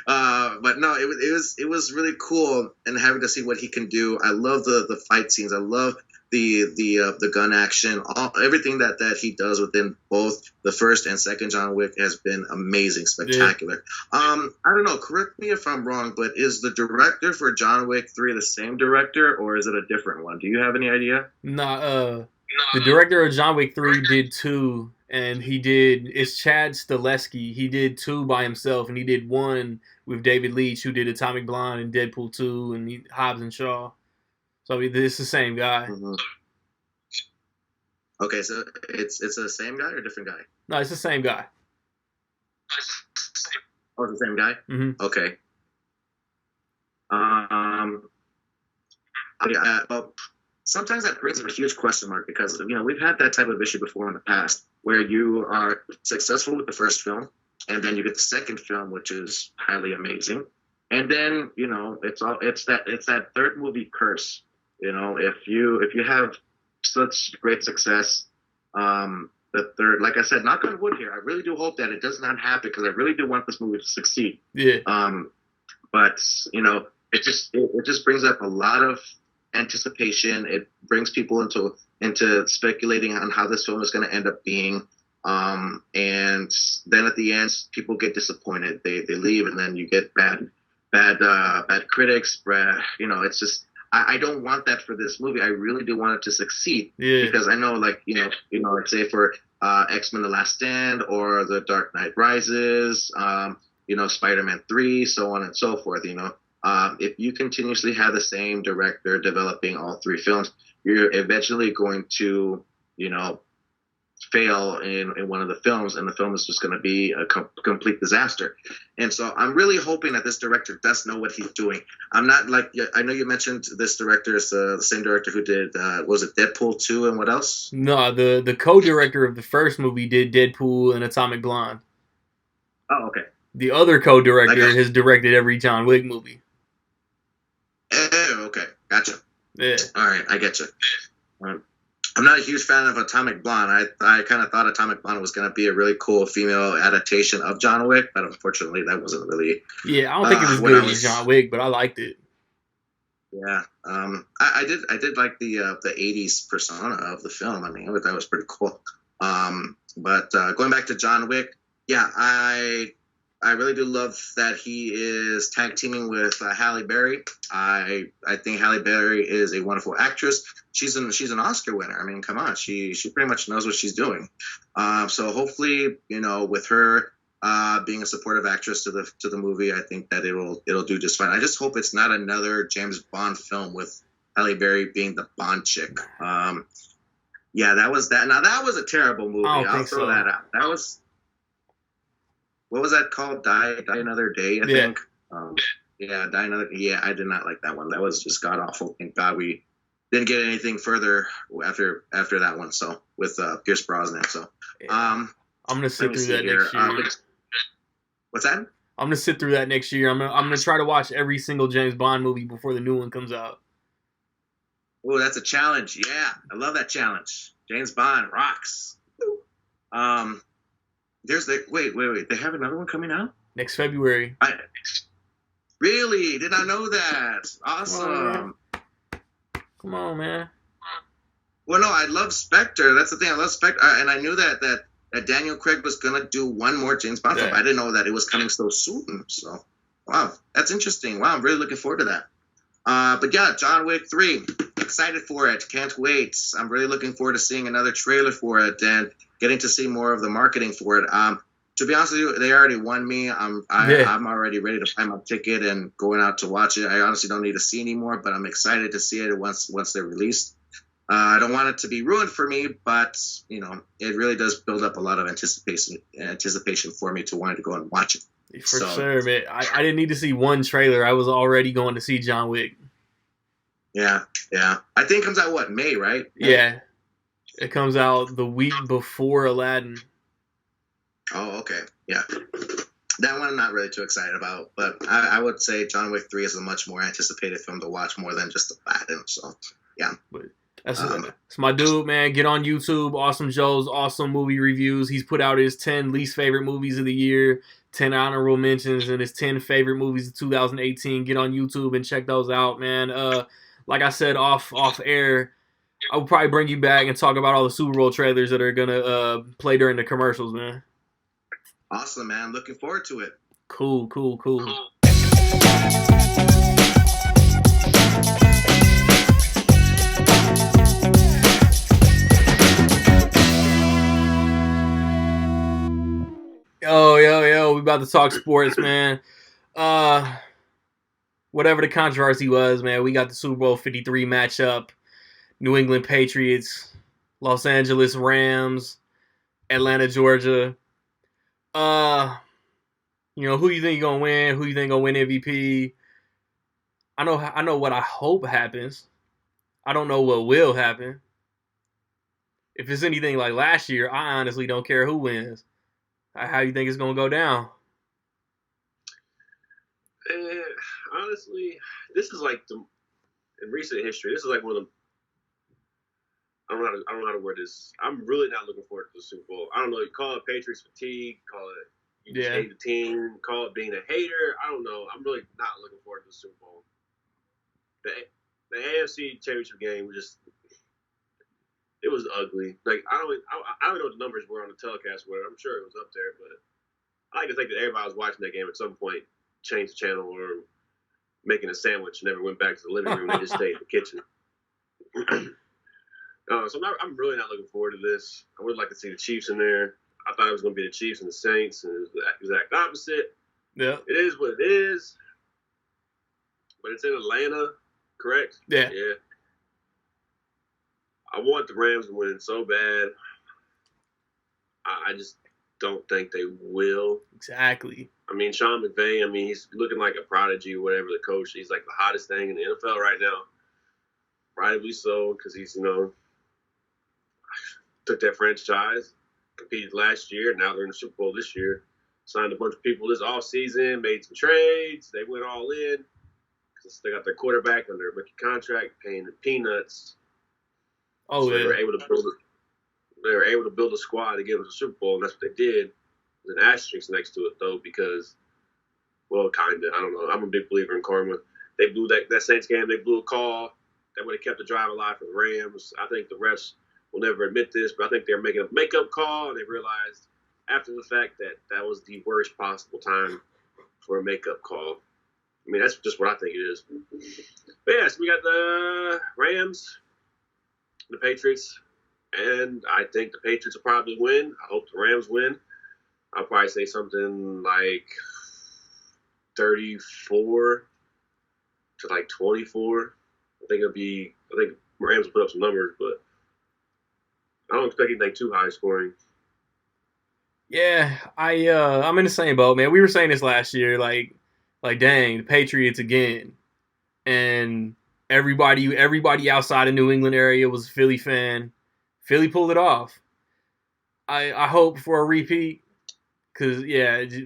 But no, it was really cool, and having to see what he can do. I love the fight scenes. I love the gun action. Everything that he does within both the first and second John Wick has been amazing, spectacular. Yeah. I don't know. Correct me if I'm wrong, but is the director for John Wick 3 the same director, or is it a different one? Do you have any idea? Nah. The director of John Wick 3 did 2, and it's Chad Stahelski. He did 2 by himself, and he did 1 with David Leitch, who did Atomic Blonde and Deadpool 2 and Hobbs and Shaw. So it's the same guy. Mm-hmm. Okay, so it's the same guy or a different guy? No, it's the same guy. Oh, it's the same guy? Mm-hmm. Okay. Well, sometimes that brings up a huge question mark because, we've had that type of issue before in the past where you are successful with the first film and then you get the second film, which is highly amazing. And then, it's that third movie curse If you have such great success, the third, like I said, knock on wood here. I really do hope that it does not happen because I really do want this movie to succeed. Yeah. But it just brings up a lot of anticipation. It brings people into speculating on how this film is going to end up being. And then at the end, people get disappointed. They leave, and then you get bad critics. It's just I don't want that for this movie. I really do want it to succeed. Yeah. Because I know, like let's say for X-Men: The Last Stand or The Dark Knight Rises, Spider-Man 3, so on and so forth. If you continuously have the same director developing all three films, you're eventually going to fail in one of the films, and the film is just going to be a complete disaster. And so I'm really hoping that this director does know what he's doing. I'm not like, I know you mentioned this director is the same director who did was it Deadpool 2 and what else? No, the co-director of the first movie did Deadpool and Atomic Blonde. Oh, okay. The other co-director has directed every John Wick movie. Okay, gotcha. Yeah. All right, I get you. I'm not a huge fan of Atomic Blonde. I kind of thought Atomic Blonde was going to be a really cool female adaptation of John Wick, but unfortunately that wasn't really. Yeah, I don't think it was good as John Wick, but I liked it. Yeah, I did like the 80s persona of the film. I mean, I thought that was pretty cool. But going back to John Wick, yeah, I really do love that he is tag teaming with Halle Berry. I think Halle Berry is a wonderful actress. She's an Oscar winner. I mean, come on, she pretty much knows what she's doing. So hopefully, with her being a supportive actress to the movie, I think that it'll do just fine. I just hope it's not another James Bond film with Halle Berry being the Bond chick. Yeah, that was that. Now that was a terrible movie. I'll throw that out. That was. What was that called? Die Another Day, I think. Die Another. Yeah, I did not like that one. That was just god awful. Thank God we didn't get anything further after that one. So with Pierce Brosnan. So I'm gonna sit through that next year. What's that? I'm gonna sit through that next year. I'm gonna try to watch every single James Bond movie before the new one comes out. Oh, that's a challenge. Yeah, I love that challenge. James Bond rocks. There's wait. They have another one coming out next February. Really? Did not know that. Awesome. Come on, man. Well, no, I love Spectre. That's the thing. I love Spectre, and I knew that Daniel Craig was gonna do one more James Bond film. I didn't know that it was coming so soon. So, wow, that's interesting. Wow, I'm really looking forward to that. But yeah, John Wick 3. Excited for it. Can't wait. I'm really looking forward to seeing another trailer for it and getting to see more of the marketing for it. To be honest with you, they already won me. I'm already ready to buy my ticket and going out to watch it. I honestly don't need to see anymore, but I'm excited to see it once they're released. I don't want it to be ruined for me, but it really does build up a lot of anticipation for me to want to go and watch it. For sure, man. I didn't need to see one trailer. I was already going to see John Wick. Yeah. I think it comes out, May, right? Yeah. It comes out the week before Aladdin. Oh, okay. Yeah. That one I'm not really too excited about, but I would say John Wick 3 is a much more anticipated film to watch more than just Aladdin. So, yeah. But that's my dude, man. Get on YouTube. Awesome Joe's awesome movie reviews. He's put out his 10 least favorite movies of the year, 10 honorable mentions, and his 10 favorite movies of 2018. Get on YouTube and check those out, man. Like I said off air, I will probably bring you back and talk about all the Super Bowl trailers that are gonna play during the commercials, man. Awesome, man. Looking forward to it. Cool. Yo, we about to talk sports, man. Whatever the controversy was, man, we got the Super Bowl 53 matchup. New England Patriots, Los Angeles Rams, Atlanta, Georgia. Who you think gonna win? Who you think gonna win MVP? I know what I hope happens. I don't know what will happen. If it's anything like last year, I honestly don't care who wins. How you think it's gonna go down? Honestly, this is like in recent history, this is like one of the. I don't know how to word this. I'm really not looking forward to the Super Bowl. I don't know. You call it Patriots fatigue. Call it you just hate the team. Call it being a hater. I don't know. I'm really not looking forward to the Super Bowl. The AFC Championship game was just. It was ugly. Like I don't know what the numbers were on the telecast. Where I'm sure it was up there, but I like to think that everybody was watching that game at some point, changed the channel or making a sandwich and never went back to the living room. They just stayed in the kitchen. So I'm really not looking forward to this. I would like to see the Chiefs in there. I thought it was going to be the Chiefs and the Saints, and it was the exact opposite. Yeah, it is what it is. But it's in Atlanta, correct? Yeah. I want the Rams to win so bad. I just don't think they will. Exactly. I mean, Sean McVay, he's looking like a prodigy or whatever, the coach. He's like the hottest thing in the NFL right now. Rightly so, because he's, took that franchise, competed last year, now they're in the Super Bowl this year. Signed a bunch of people this offseason, made some trades. They went all in because they got their quarterback under a rookie contract, paying them peanuts. Oh, so yeah. They were able to build a squad to get them to the Super Bowl, and that's what they did. There's an asterisk next to it, though, because, well, kind of. I don't know. I'm a big believer in karma. They blew that Saints game. They blew a call that would have kept the drive alive for the Rams. I think the refs will never admit this, but I think they're making a makeup call, and they realized after the fact that that was the worst possible time for a makeup call. I mean, that's just what I think it is. But yeah, so we got the Rams, the Patriots, and I think the Patriots will probably win. I hope the Rams win. I'll probably say something like 34 to like 24. I think Rams will put up some numbers, but I don't expect anything too high scoring. Yeah, I'm in the same boat, man. We were saying this last year, like dang, the Patriots again, and everybody outside of New England area was a Philly fan. Philly pulled it off. I hope for a repeat, because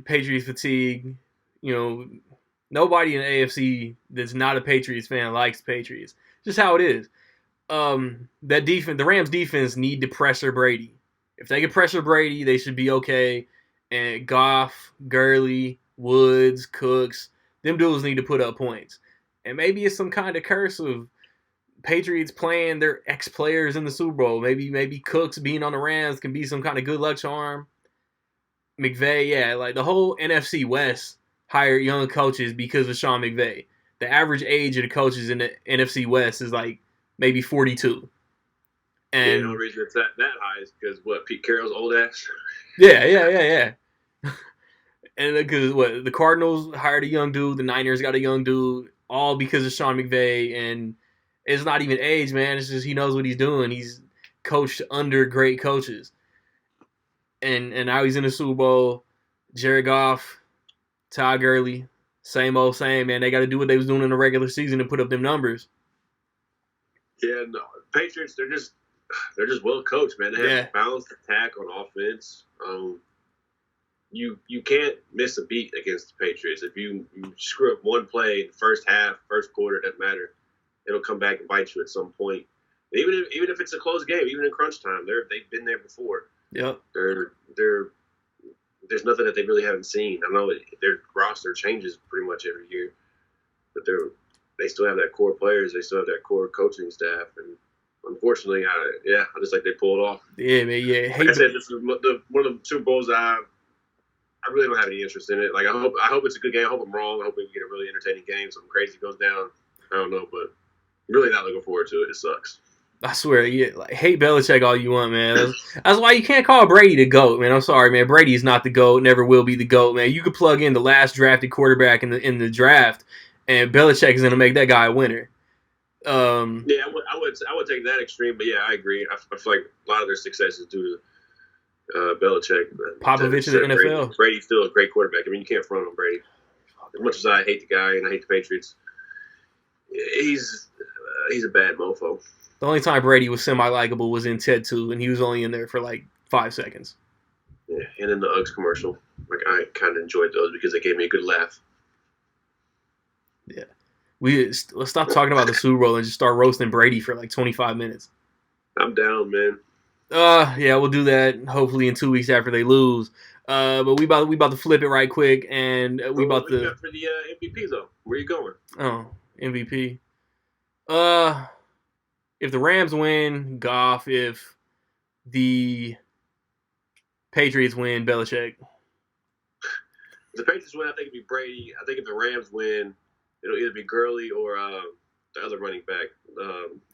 Patriots fatigue. Nobody in the AFC that's not a Patriots fan likes Patriots. Just how it is. That defense, the Rams defense, need to pressure Brady. If they can pressure Brady, they should be okay. And Goff, Gurley, Woods, Cooks, them dudes need to put up points. And maybe it's some kind of curse of Patriots playing their ex-players in the Super Bowl. Maybe Cooks being on the Rams can be some kind of good luck charm. McVay, like the whole NFC West hired young coaches because of Sean McVay. The average age of the coaches in the NFC West is like maybe 42. And the only reason it's that high is because Pete Carroll's old ass. Yeah. And because the Cardinals hired a young dude, the Niners got a young dude, all because of Sean McVay. And it's not even age, man. It's just he knows what he's doing. He's coached under great coaches. And now he's in the Super Bowl. Jared Goff, Todd Gurley, same old same, man. They got to do what they was doing in the regular season and put up them numbers. Yeah, no, Patriots, they're just well coached, man. They have a balanced attack on offense. You can't miss a beat against the Patriots. If you screw up one play in the first half, first quarter, it doesn't matter. It'll come back and bite you at some point. Even if it's a close game, even in crunch time, they've been there before. Yep. There's nothing that they really haven't seen. I know their roster changes pretty much every year, but they still have that core players. They still have that core coaching staff, and unfortunately, I just like they pulled off. Yeah, man. Yeah. Like I said, this is one of the Super Bowls I really don't have any interest in it. Like I hope it's a good game. I hope I'm wrong. I hope we get a really entertaining game. Something crazy goes down. I don't know, but really not looking forward to it. It sucks. I swear, hate Belichick all you want, man. That's why you can't call Brady the GOAT, man. I'm sorry, man. Brady is not the GOAT, never will be the GOAT, man. You could plug in the last drafted quarterback in the draft, and Belichick is going to make that guy a winner. Yeah, I would take that extreme, but yeah, I agree. I feel like a lot of their success is due to Belichick. Popovich in the NFL. Brady's still a great quarterback. I mean, you can't front on Brady. As much as I hate the guy and I hate the Patriots, he's a bad mofo. The only time Brady was semi-likable was in Ted 2, and he was only in there for like 5 seconds. Yeah, and in the Uggs commercial. Like, I kind of enjoyed those because they gave me a good laugh. Yeah. Let's stop talking about the Super Bowl and just start roasting Brady for like 25 minutes. I'm down, man. Yeah, we'll do that hopefully in 2 weeks after they lose. But we about to flip it right quick, and we about What you to got for the MVP though? Where you going? MVP. If the Rams win, Goff. If the Patriots win, Belichick. If the Patriots win, I think it'd be Brady. I think if the Rams win, it'll either be Gurley or the other running back.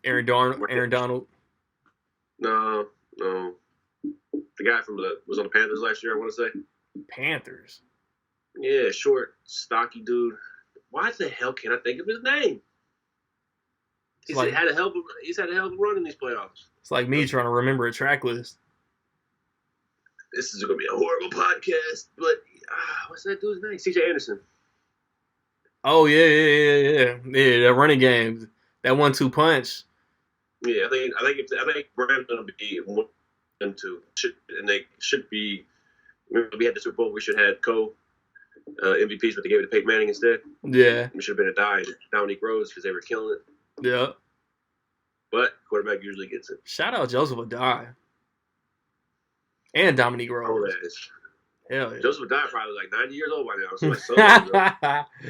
Aaron Donald. No. The guy from was on the Panthers last year, I want to say. Panthers. Yeah, short, stocky dude. Why the hell can't I think of his name? He's had a hell of a run in these playoffs. It's like me trying to remember a track list. This is going to be a horrible podcast, but what's that dude's name? C.J. Anderson. Oh yeah. That running game, that 1-2 punch. Yeah, I think Rams going to be 1 and 2, and they should be. Remember, we had the Super Bowl. We should have had MVPs, but they gave it to Peyton Manning instead. Yeah, it should have been Dominique Rose because they were killing it. Yeah, but quarterback usually gets it. Shout out Joseph Adai and Dominique Rose. Hell yeah. Joseph Adai probably like 90 years old by now. So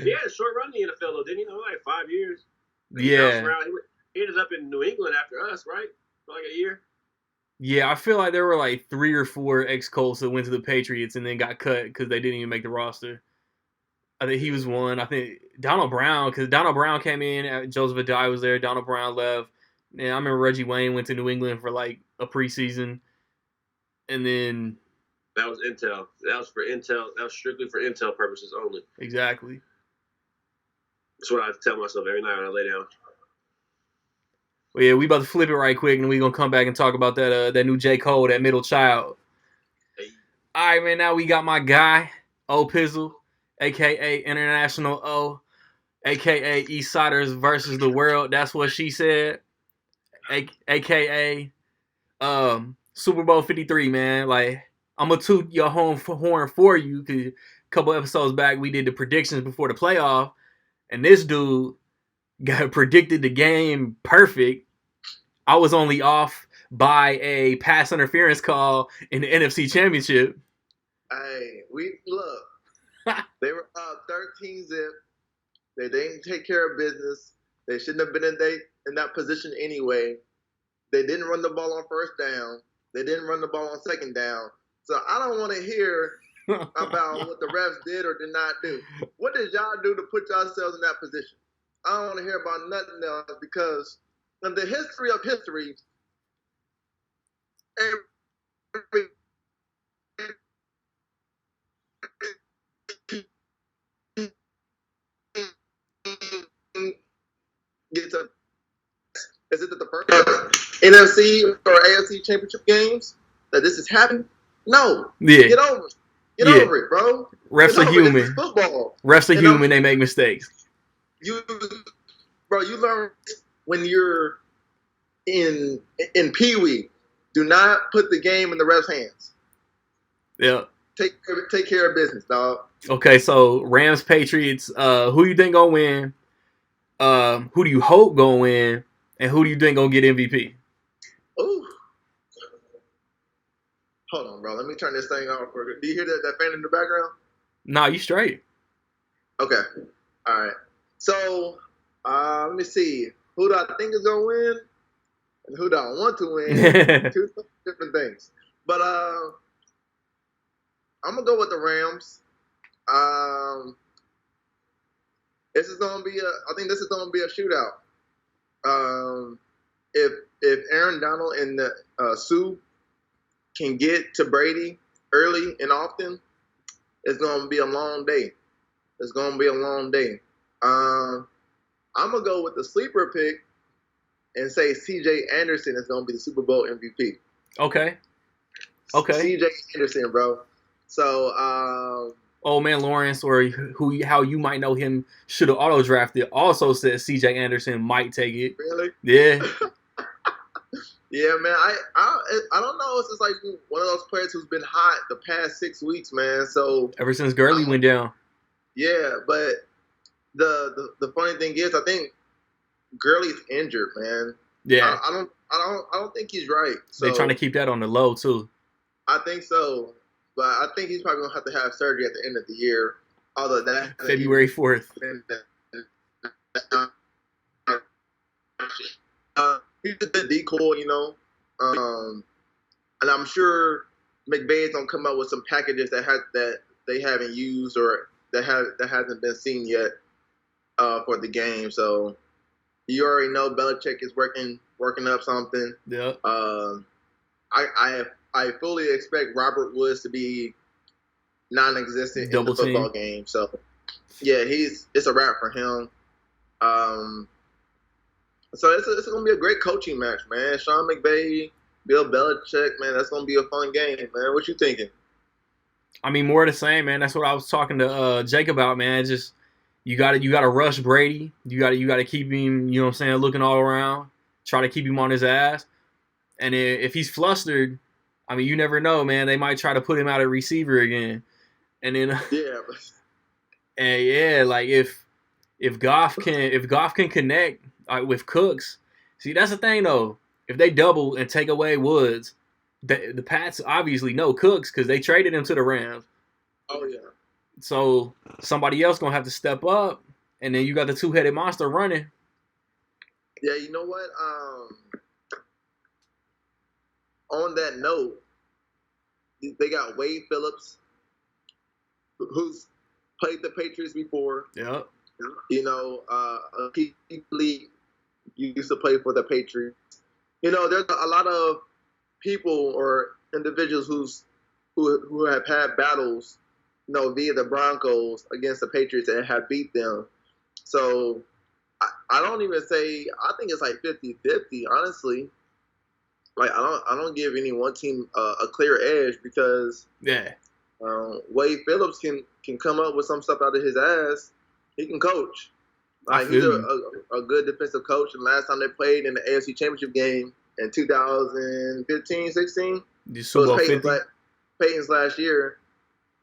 he had a short run in the NFL though, didn't he? Like 5 years. Yeah. He ended up in New England after us, right? For like a year. Yeah, I feel like there were like 3 or 4 ex-Colts that went to the Patriots and then got cut because they didn't even make the roster. I think he was one. I think Donald Brown, because Donald Brown came in, Joseph Adai was there, Donald Brown left. And I remember Reggie Wayne went to New England for like a preseason. And then... That was Intel. That was for Intel. That was strictly for Intel purposes only. Exactly. That's what I tell myself every night when I lay down. Well, yeah, we about to flip it right quick, and we're going to come back and talk about that new J. Cole, that middle child. Hey. All right, man, now we got my guy, O Pizzle, a.k.a. International O, a.k.a. Eastsiders versus the World. That's what she said. A.k.a. Super Bowl 53, man. Like, I'm going to toot your horn for you, because a couple episodes back, we did the predictions before the playoff, and this dude got predicted the game perfect. I was only off by a pass interference call in the NFC Championship. Hey, look. They were up 13-zip. They didn't take care of business. They shouldn't have been in that position anyway. They didn't run the ball on first down. They didn't run the ball on second down. So I don't want to hear about what the refs did or did not do. What did y'all do to put yourselves in that position? I don't want to hear about nothing else because in the history of history, every gets a. Is it that the first NFC or AFC championship games that this has happened? No. Yeah. Get over it. Get over it, bro. Refs are human. Football. Refs are human. They make mistakes. You learn when you're in Pee-wee. Do not put the game in the ref's hands. Yeah. Take care of business, dog. Okay, so Rams Patriots. Who you think gonna win? Who do you hope gonna win? And who do you think gonna get MVP? Ooh. Hold on, bro. Let me turn this thing off. Do you hear that fan in the background? Nah, you straight. Okay. All right. So, let me see. Who do I think is gonna win, and who do I want to win? Two different things. But I'm gonna go with the Rams. This is gonna be I think this is gonna be a shootout. If Aaron Donald and Sue can get to Brady early and often, it's gonna be a long day. It's gonna be a long day. I'm gonna go with the sleeper pick and say C.J. Anderson is gonna be the Super Bowl MVP. Okay. C.J. Anderson, bro. So, OldManLawrence, or how you might know him, should have auto drafted. Also says C.J. Anderson might take it. Really? Yeah. Yeah, man. I don't know. It's just like one of those players who's been hot the past 6 weeks, man. So ever since Gurley went down. Yeah, but the funny thing is, I think Gurley's injured, man. Yeah, I don't think he's right. So they trying to keep that on the low too. I think so, but I think he's probably gonna have to have surgery at the end of the year. Although that hasn't February even 4th. been he's a good decoy, you know. And I'm sure McVay's gonna come up with some packages that they haven't used or that hasn't been seen yet for the game. So you already know Belichick is working up something. Yeah. I fully expect Robert Woods to be non-existent in the football game. So yeah, it's a wrap for him. So it's gonna be a great coaching match, man. Sean McVay, Bill Belichick, man. That's gonna be a fun game, man. What you thinking? I mean, more of the same, man. That's what I was talking to Jake about, man. Just you gotta rush Brady. You gotta keep him, you know what I'm saying, looking all around. Try to keep him on his ass. And if he's flustered, I mean, you never know, man. They might try to put him out at receiver again. And then and yeah, like if Goff can connect with Cooks, see that's the thing though. If they double and take away Woods, the Pats obviously know Cooks because they traded him to the Rams. Oh yeah. So somebody else gonna have to step up, and then you got the two-headed monster running. Yeah, you know what? On that note, they got Wade Phillips, who's played the Patriots before. Yeah. You know, he used to play for the Patriots. You know, there's a lot of people or individuals who have had battles, you know, via the Broncos against the Patriots and have beat them. So I don't even say, I think it's like 50-50, honestly. Like I don't give any one team a clear edge because Wade Phillips can come up with some stuff out of his ass. He can coach. Like he's a good defensive coach. And last time they played in the AFC Championship game in 2015-16, Super Bowl Peyton's last year,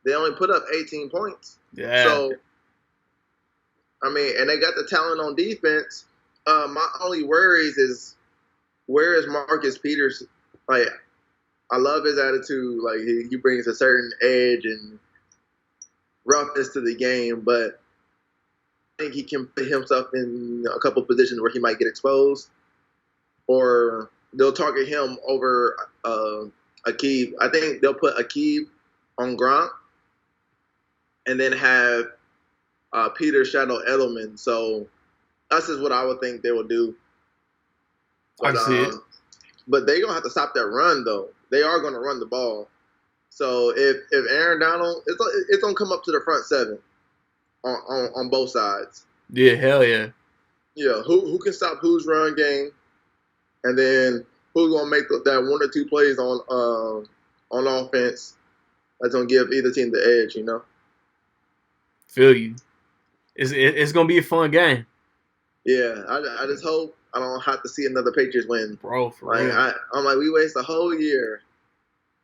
they only put up 18 points. Yeah. So I mean, and they got the talent on defense. My only worries is where is Marcus Peters? Like, I love his attitude. Like, he brings a certain edge and roughness to the game, but I think he can put himself in a couple positions where he might get exposed, or they'll target him over Akeem. I think they'll put Akeem on Gronk and then have Peter shadow Edelman. So that's just what I would think they will do. But, I see it. But they're going to have to stop that run, though. They are going to run the ball. So if Aaron Donald, it's going to come up to the front seven on both sides. Yeah, hell yeah. Yeah, who can stop whose run game, and then who's going to make that one or two plays on offense that's going to give either team the edge, you know? Feel you. It's going to be a fun game. Yeah, I just hope I don't have to see another Patriots win. Bro, for real. I'm like, we waste a whole year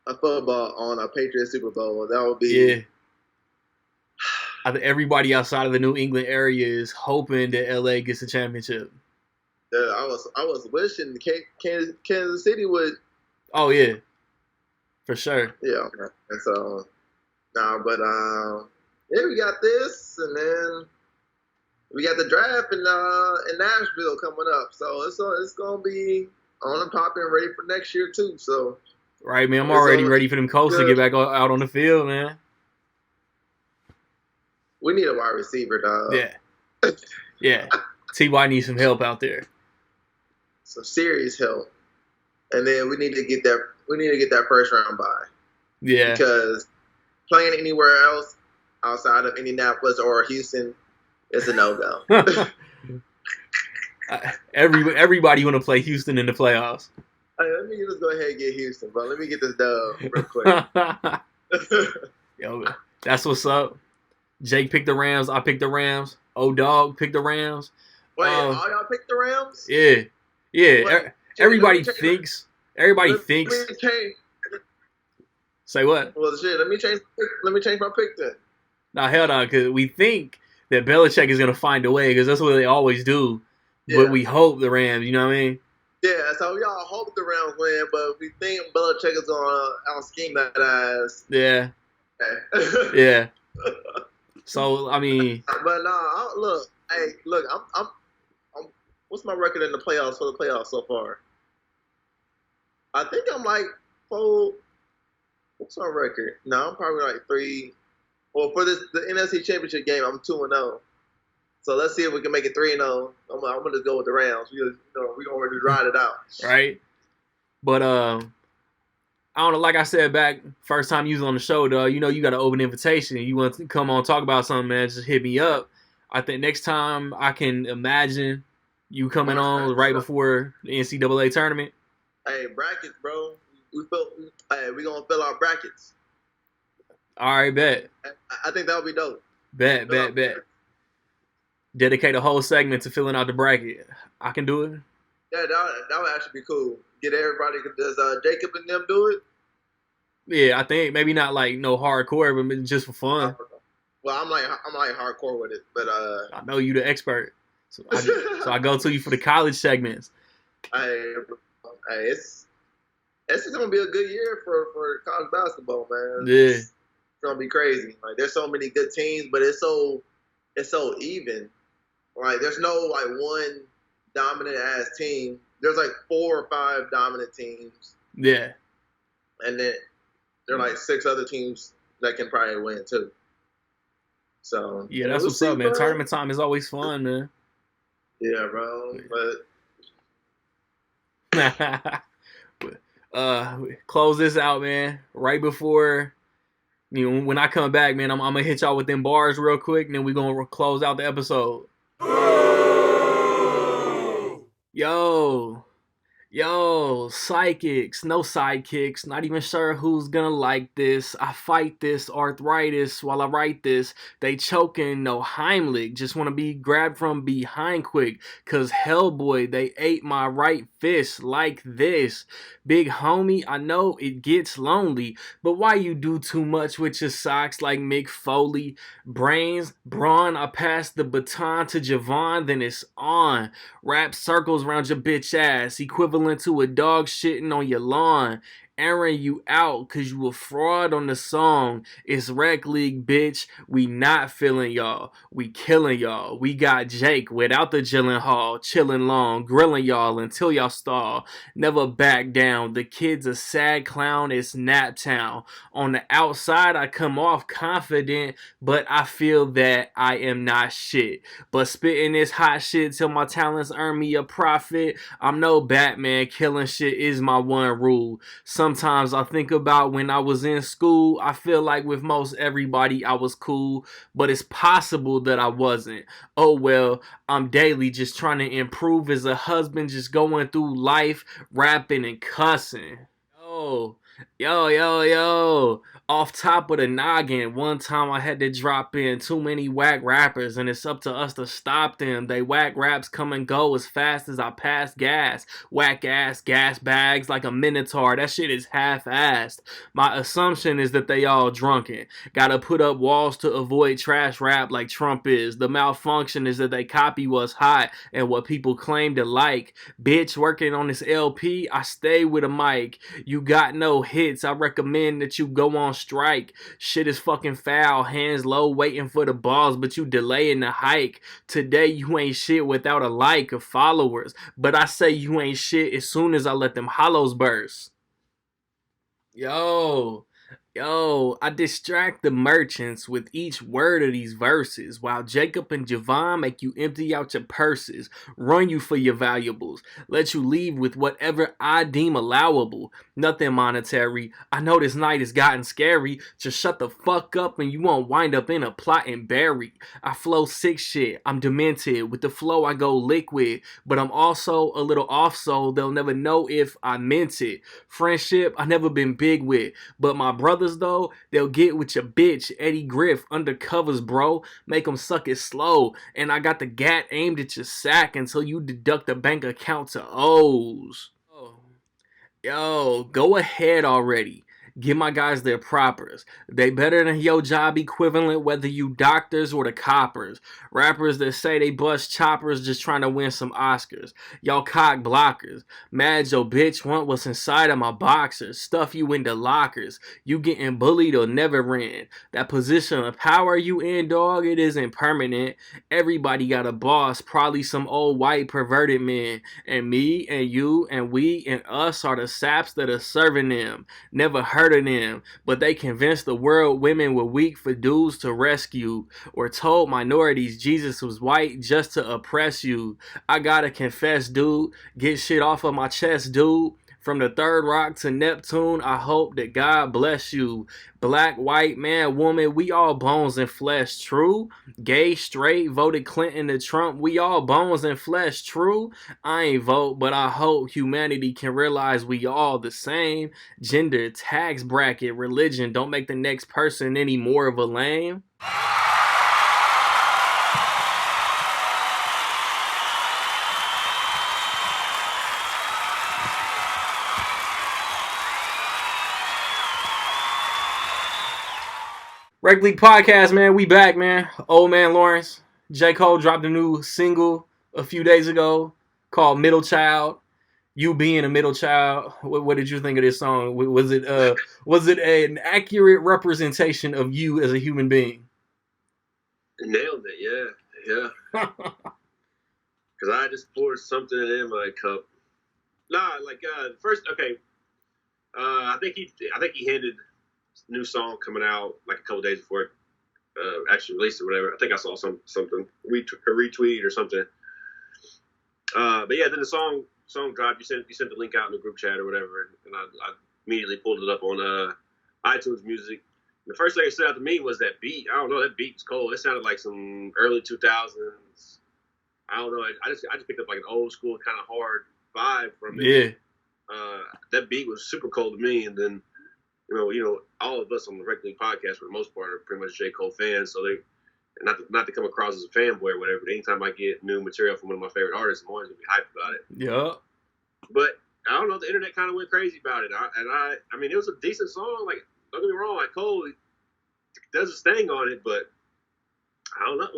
of football on a Patriots Super Bowl. That would be... Yeah. I think everybody outside of the New England area is hoping that LA gets a championship. I was wishing Kansas City would... Oh, yeah. For sure. Yeah. And so... but yeah, we got this, and then... We got the draft in Nashville coming up, so it's gonna be on and popping, ready for next year too. So, right, man, I'm already ready for them Colts to get back out on the field, man. We need a wide receiver, dog. Yeah. T.Y. needs some help out there. Some serious help, and then we need to get that. We need to get that first round bye. Yeah, because playing anywhere else outside of Indianapolis or Houston. It's a no-go. Everybody want to play Houston in the playoffs. Hey, let me just go ahead and get Houston, bro. Let me get this dub real quick. Yo, that's what's up. Jake picked the Rams. I picked the Rams. O-Dog picked the Rams. Wait, all y'all picked the Rams? Yeah. Wait, everybody thinks. Say what? Well, shit. Let me change my pick then. Nah, hell no, because we think that Belichick is gonna find a way because that's what they always do. But Yeah. we hope the Rams. You know what I mean? Yeah, so we all hope the Rams win, but we think Belichick is gonna out scheme that ass. Yeah. Okay. Yeah. So I mean, but no, look, I'm. What's my record in the playoffs for the playoffs so far? I think I'm like 4. What's my record? No, I'm probably like 3. Well, for the NFC Championship game, I'm 2-0. So let's see if we can make it 3-0. I'm gonna just go with the Rams. We're gonna just ride it out. Right. But I don't know. Like I said back first time you was on the show, dog. You know you got an open invitation. You want to come on talk about something, man? Just hit me up. I think next time I can imagine you coming on right before the NCAA tournament. Hey, brackets, bro. We gonna fill our brackets. All right, bet. I think that would be dope. Bet. Dedicate a whole segment to filling out the bracket. I can do it. Yeah, that would actually be cool. Get everybody. Does Jacob and them do it? Yeah, I think maybe not like no hardcore, but just for fun. Well, I'm like hardcore with it, but I know you the expert, so I go to you for the college segments. It's gonna be a good year for college basketball, man. Yeah, it's gonna be crazy. Like there's so many good teams, but it's so even. Like there's no like one dominant ass team. There's like 4 or 5 dominant teams. Yeah, and then there are like 6 other teams that can probably win too. So yeah, that's what's up, man. Bro. Tournament time is always fun, man. Yeah, bro. But close this out, man. Right before, when I come back, man, I'm gonna hit y'all with them bars real quick, and then we're gonna close out the episode. Yo, psychics, no sidekicks, not even sure who's gonna like this. I fight this arthritis while I write this. They choking, no Heimlich, just wanna be grabbed from behind quick. Cause Hellboy, they ate my right fist like this. Big homie, I know it gets lonely, but why you do too much with your socks like Mick Foley? Brains, brawn, I pass the baton to Javon, then it's on. Wrap circles around your bitch ass, equivalent to a dog shitting on your lawn. Airing you out cause you a fraud on the song. It's Rec League, bitch. We not feeling y'all. We killing y'all. We got Jake without the Gyllenhaal. Chilling long, grilling y'all until y'all stall. Never back down. The kid's a sad clown. It's nap town. On the outside I come off confident, but I feel that I am not shit. But spitting this hot shit till my talents earn me a profit. I'm no Batman. Killing shit is my one rule. Sometimes I think about when I was in school. I feel like with most everybody I was cool, but it's possible that I wasn't. Oh well, I'm daily just trying to improve as a husband, just going through life, rapping and cussing. Yo. Off top of the noggin, one time I had to drop in too many whack rappers, and it's up to us to stop them. They whack raps come and go as fast as I pass gas. Whack ass gas bags like a minotaur. That shit is half-assed. My assumption is that they all drunken. Gotta put up walls to avoid trash rap like Trump is. The malfunction is that they copy what's hot and what people claim to like. Bitch, working on this LP, I stay with a mic. You got no hits, I recommend that you go on strike. Shit is fucking foul, hands low waiting for the balls, but you delaying the hike. Today you ain't shit without a like of followers, but I say you ain't shit as soon as I let them hollows burst. Yo, I distract the merchants with each word of these verses, while Jacob and Javon make you empty out your purses, run you for your valuables, let you leave with whatever I deem allowable. Nothing monetary. I know this night has gotten scary. Just shut the fuck up and you won't wind up in a plot and bury. I flow sick shit. I'm demented. With the flow I go liquid, but I'm also a little off so they'll never know if I meant it. Friendship I never been big with, but my brothers though, they'll get with your bitch. Eddie Griff, undercovers, bro. Make them suck it slow. And I got the gat aimed at your sack until you deduct the bank account to O's. Yo, go ahead already. Give my guys their propers. They better than your job equivalent, whether you doctors or the coppers. Rappers that say they bust choppers just trying to win some Oscars. Y'all cock blockers. Mad your bitch want what's inside of my boxers. Stuff you into lockers. You getting bullied or never end. That position of power you in, dog, it isn't permanent. Everybody got a boss, probably some old white perverted men. And me and you and we and us are the saps that are serving them. Never heard of them, but they convinced the world women were weak for dudes to rescue, or told minorities Jesus was white just to oppress you. I gotta confess, dude, get shit off of my chest, dude. From the third rock to Neptune, I hope that God bless you. Black, white, man, woman, we all bones and flesh, true? Gay, straight, voted Clinton to Trump, we all bones and flesh, true? I ain't vote, but I hope humanity can realize we all the same. Gender, tax bracket, religion don't make the next person any more of a lame. Rec League Podcast, man. We back, man. OldManLawrence. J. Cole dropped a new single a few days ago called Middle Child. You being a middle child, what did you think of this song? Was it an accurate representation of you as a human being? Nailed it, yeah. Because I just poured something in my cup. First, okay. I think he hinted new song coming out like a couple days before it actually released or whatever. I think I saw something retweet or something. But yeah, then the song dropped. You sent the link out in the group chat or whatever, and I immediately pulled it up on iTunes Music. And the first thing it stood out to me was that beat. I don't know, that beat was cold. It sounded like some early 2000s. I don't know. I just picked up like an old school kind of hard vibe from it. Yeah. That beat was super cold to me, and then. You know, all of us on the Rec League Podcast, for the most part, are pretty much J. Cole fans. So they, not to come across as a fanboy or whatever, but anytime I get new material from one of my favorite artists, I'm always gonna be hyped about it. Yeah. But I don't know, the internet kind of went crazy about it. I mean, it was a decent song. Like, don't get me wrong, like Cole does his thing on it, but I don't know.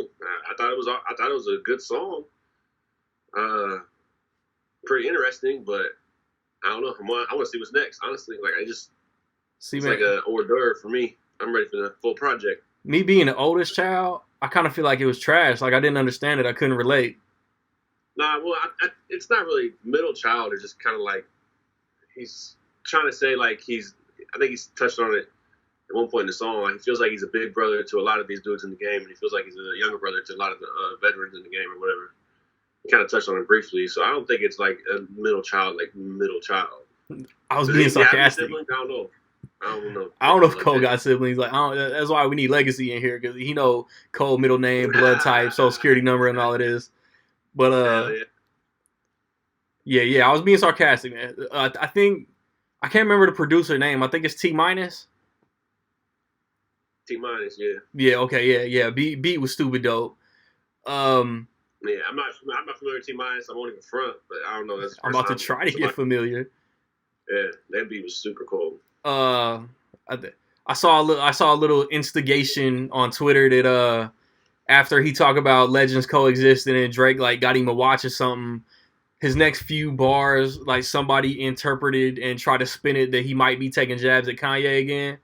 I thought it was a good song. Pretty interesting, but I don't know. I want to see what's next. Honestly, like it's like an hors d'oeuvre for me. I'm ready for the full project. Me being the oldest child, I kind of feel like it was trash. Like, I didn't understand it. I couldn't relate. Nah, well, it's not really middle child. It's just kind of like he's trying to say, like, I think he's touched on it at one point in the song. Like, he feels like he's a big brother to a lot of these dudes in the game, and he feels like he's a younger brother to a lot of the veterans in the game or whatever. He kind of touched on it briefly. So I don't think it's like a middle child. I was being sarcastic. I don't know. I don't know if Cole got siblings. Like, that's why we need legacy in here, because he know Cole middle name, blood type, social security number, and all it is. But yeah, I was being sarcastic, man. I think I can't remember the producer name. I think it's T minus. T minus, yeah. Yeah, okay, yeah. Beat was stupid dope. Yeah, I'm not familiar with T minus. I won't even front, but I don't know. I'm about to try to get familiar. Yeah, that beat was super cool. I saw a little instigation on Twitter that after he talked about legends coexisting and Drake like got him a watch or something, his next few bars like somebody interpreted and tried to spin it that he might be taking jabs at Kanye again.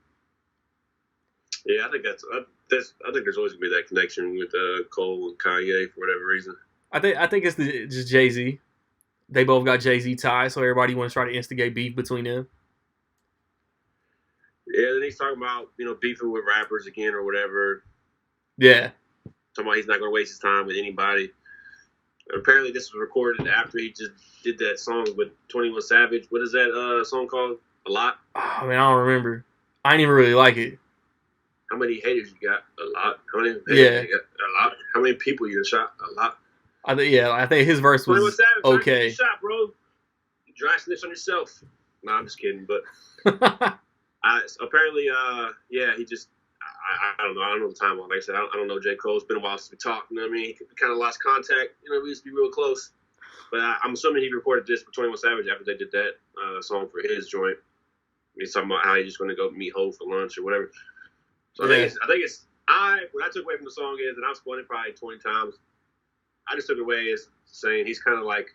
Yeah, I think I think there's always gonna be that connection with Cole and Kanye for whatever reason. I think it's just Jay-Z. They both got Jay-Z ties, so everybody wants to try to instigate beef between them. Yeah, then he's talking about, beefing with rappers again or whatever. Yeah. Talking about he's not going to waste his time with anybody. And apparently this was recorded after he just did that song with 21 Savage. What is that song called? A Lot? Oh, man, I don't remember. I didn't even really like it. How many haters you got? A lot. How many haters you got? A lot. How many people you shot? A lot. I think his verse was 21 Savage, okay. You shot, bro. You dry snitch on yourself. Nah, I'm just kidding, but... apparently, he just, I don't know. I don't know the timeline. Like I said, I don't know J. Cole. It's been a while since we talked. You know what I mean? He kind of lost contact. We used to be real close. But I'm assuming he recorded this for 21 Savage after they did that song for his joint. He's talking about how he's just going to go meet Ho for lunch or whatever. So Yeah. I think it's what I took away from the song is, and I've spun it probably 20 times. I just took it away as saying he's kind of like,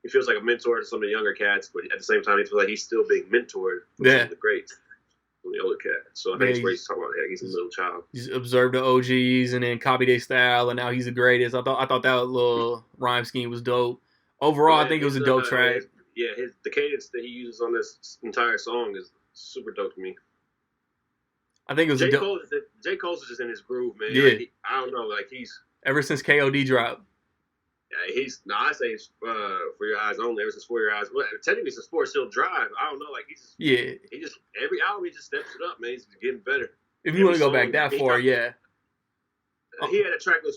he feels like a mentor to some of the younger cats, but at the same time, he feels like he's still being mentored from some of the greats, from the older cats. So I think it's where he's talking about, he's a little child. He's observed the OGs and then copied their style, and now he's the greatest. I thought that little rhyme scheme was dope. Overall, I think it was a dope track. The cadence that he uses on this entire song is super dope to me. I think it was J. Cole's just in his groove, man. Yeah. Like, I don't know, like he's ever since KOD dropped. Yeah, I say it's For Your Eyes Only. Ever since For Your Eyes, well, technically since Sports Still Drive. I don't know, like he just every album he just steps it up, man. He's getting better. If you want to go back that far, yeah. He had a track with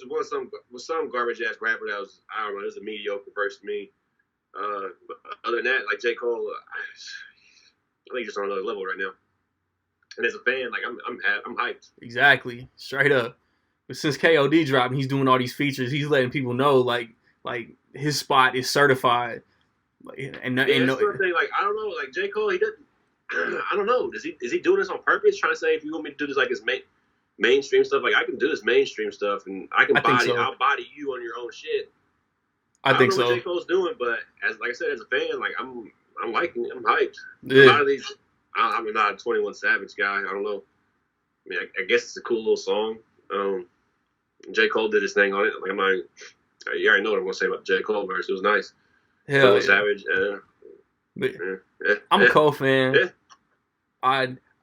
some garbage ass rapper that was, I don't know, it was a mediocre verse to me. But other than that, like J. Cole, I think he's just on another level right now. And as a fan, like I'm hyped. Exactly, straight up. But since KOD dropped, he's doing all these features. He's letting people know, like his spot is certified. And that's the thing. Like I don't know, like J. Cole, he doesn't. I don't know. Is he doing this on purpose? Trying to say if you want me to do this like his mainstream stuff, like I can do this mainstream stuff, and I'll body you on your own shit. I think don't know so. What J. Cole's doing, but like I said, as a fan, like I'm liking it. I'm hyped. Yeah. A lot of these, I'm not a 21 Savage guy. I don't know. I mean, I guess it's a cool little song. J. Cole did his thing on it. Like I'm not. You already know what I'm gonna say about the J. Cole verse. It was nice. Hell yeah. Savage. I'm a Cole fan. Yeah.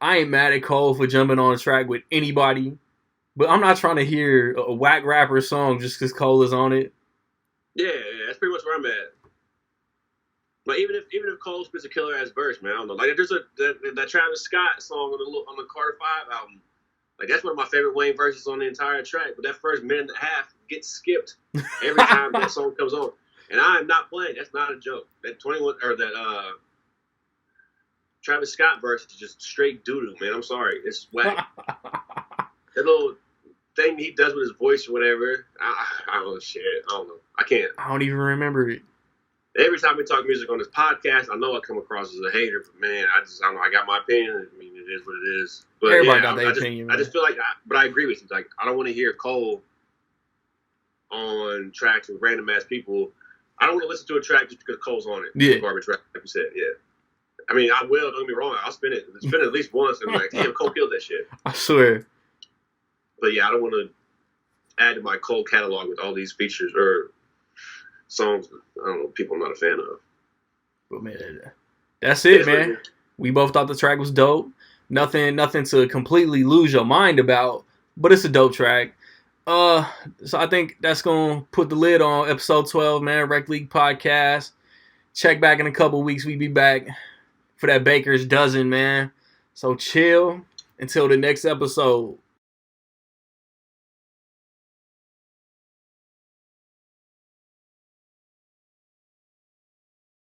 I ain't mad at Cole for jumping on a track with anybody, but I'm not trying to hear a whack rapper song just because Cole is on it. Yeah, that's pretty much where I'm at. But even if Cole spits a killer ass verse, man, I don't know. Like there's that Travis Scott song on the Carter 5 album. Like that's one of my favorite Wayne verses on the entire track. But that first minute and a half gets skipped every time that song comes on. And I am not playing. That's not a joke. That 21 or that Travis Scott verse is just straight doo-doo, man. I'm sorry. It's whack. That little thing he does with his voice or whatever. I don't know shit. I don't know. I can't. I don't even remember it. Every time we talk music on this podcast, I know I come across as a hater, but man, I don't know. I got my opinion. I mean, it is what it is. But everybody got their opinion. I just feel like, but I agree with you. Like, I don't want to hear Cole on tracks with random ass people. I don't want to listen to a track just because Cole's on it. Yeah. Garbage rap, like you said. Yeah. I mean, I will. Don't get me wrong. I'll spin it at least once and be like, damn, Cole killed that shit. I swear. But yeah, I don't want to add to my Cole catalog with all these features or songs. I don't know, people I'm not a fan of. But man, that's it, man. We both thought the track was dope. Nothing to completely lose your mind about, but it's a dope track. So I think that's gonna put the lid on episode 12, man. Rec League podcast. Check back in a couple weeks. We be back for that Baker's dozen, man. So chill until the next episode.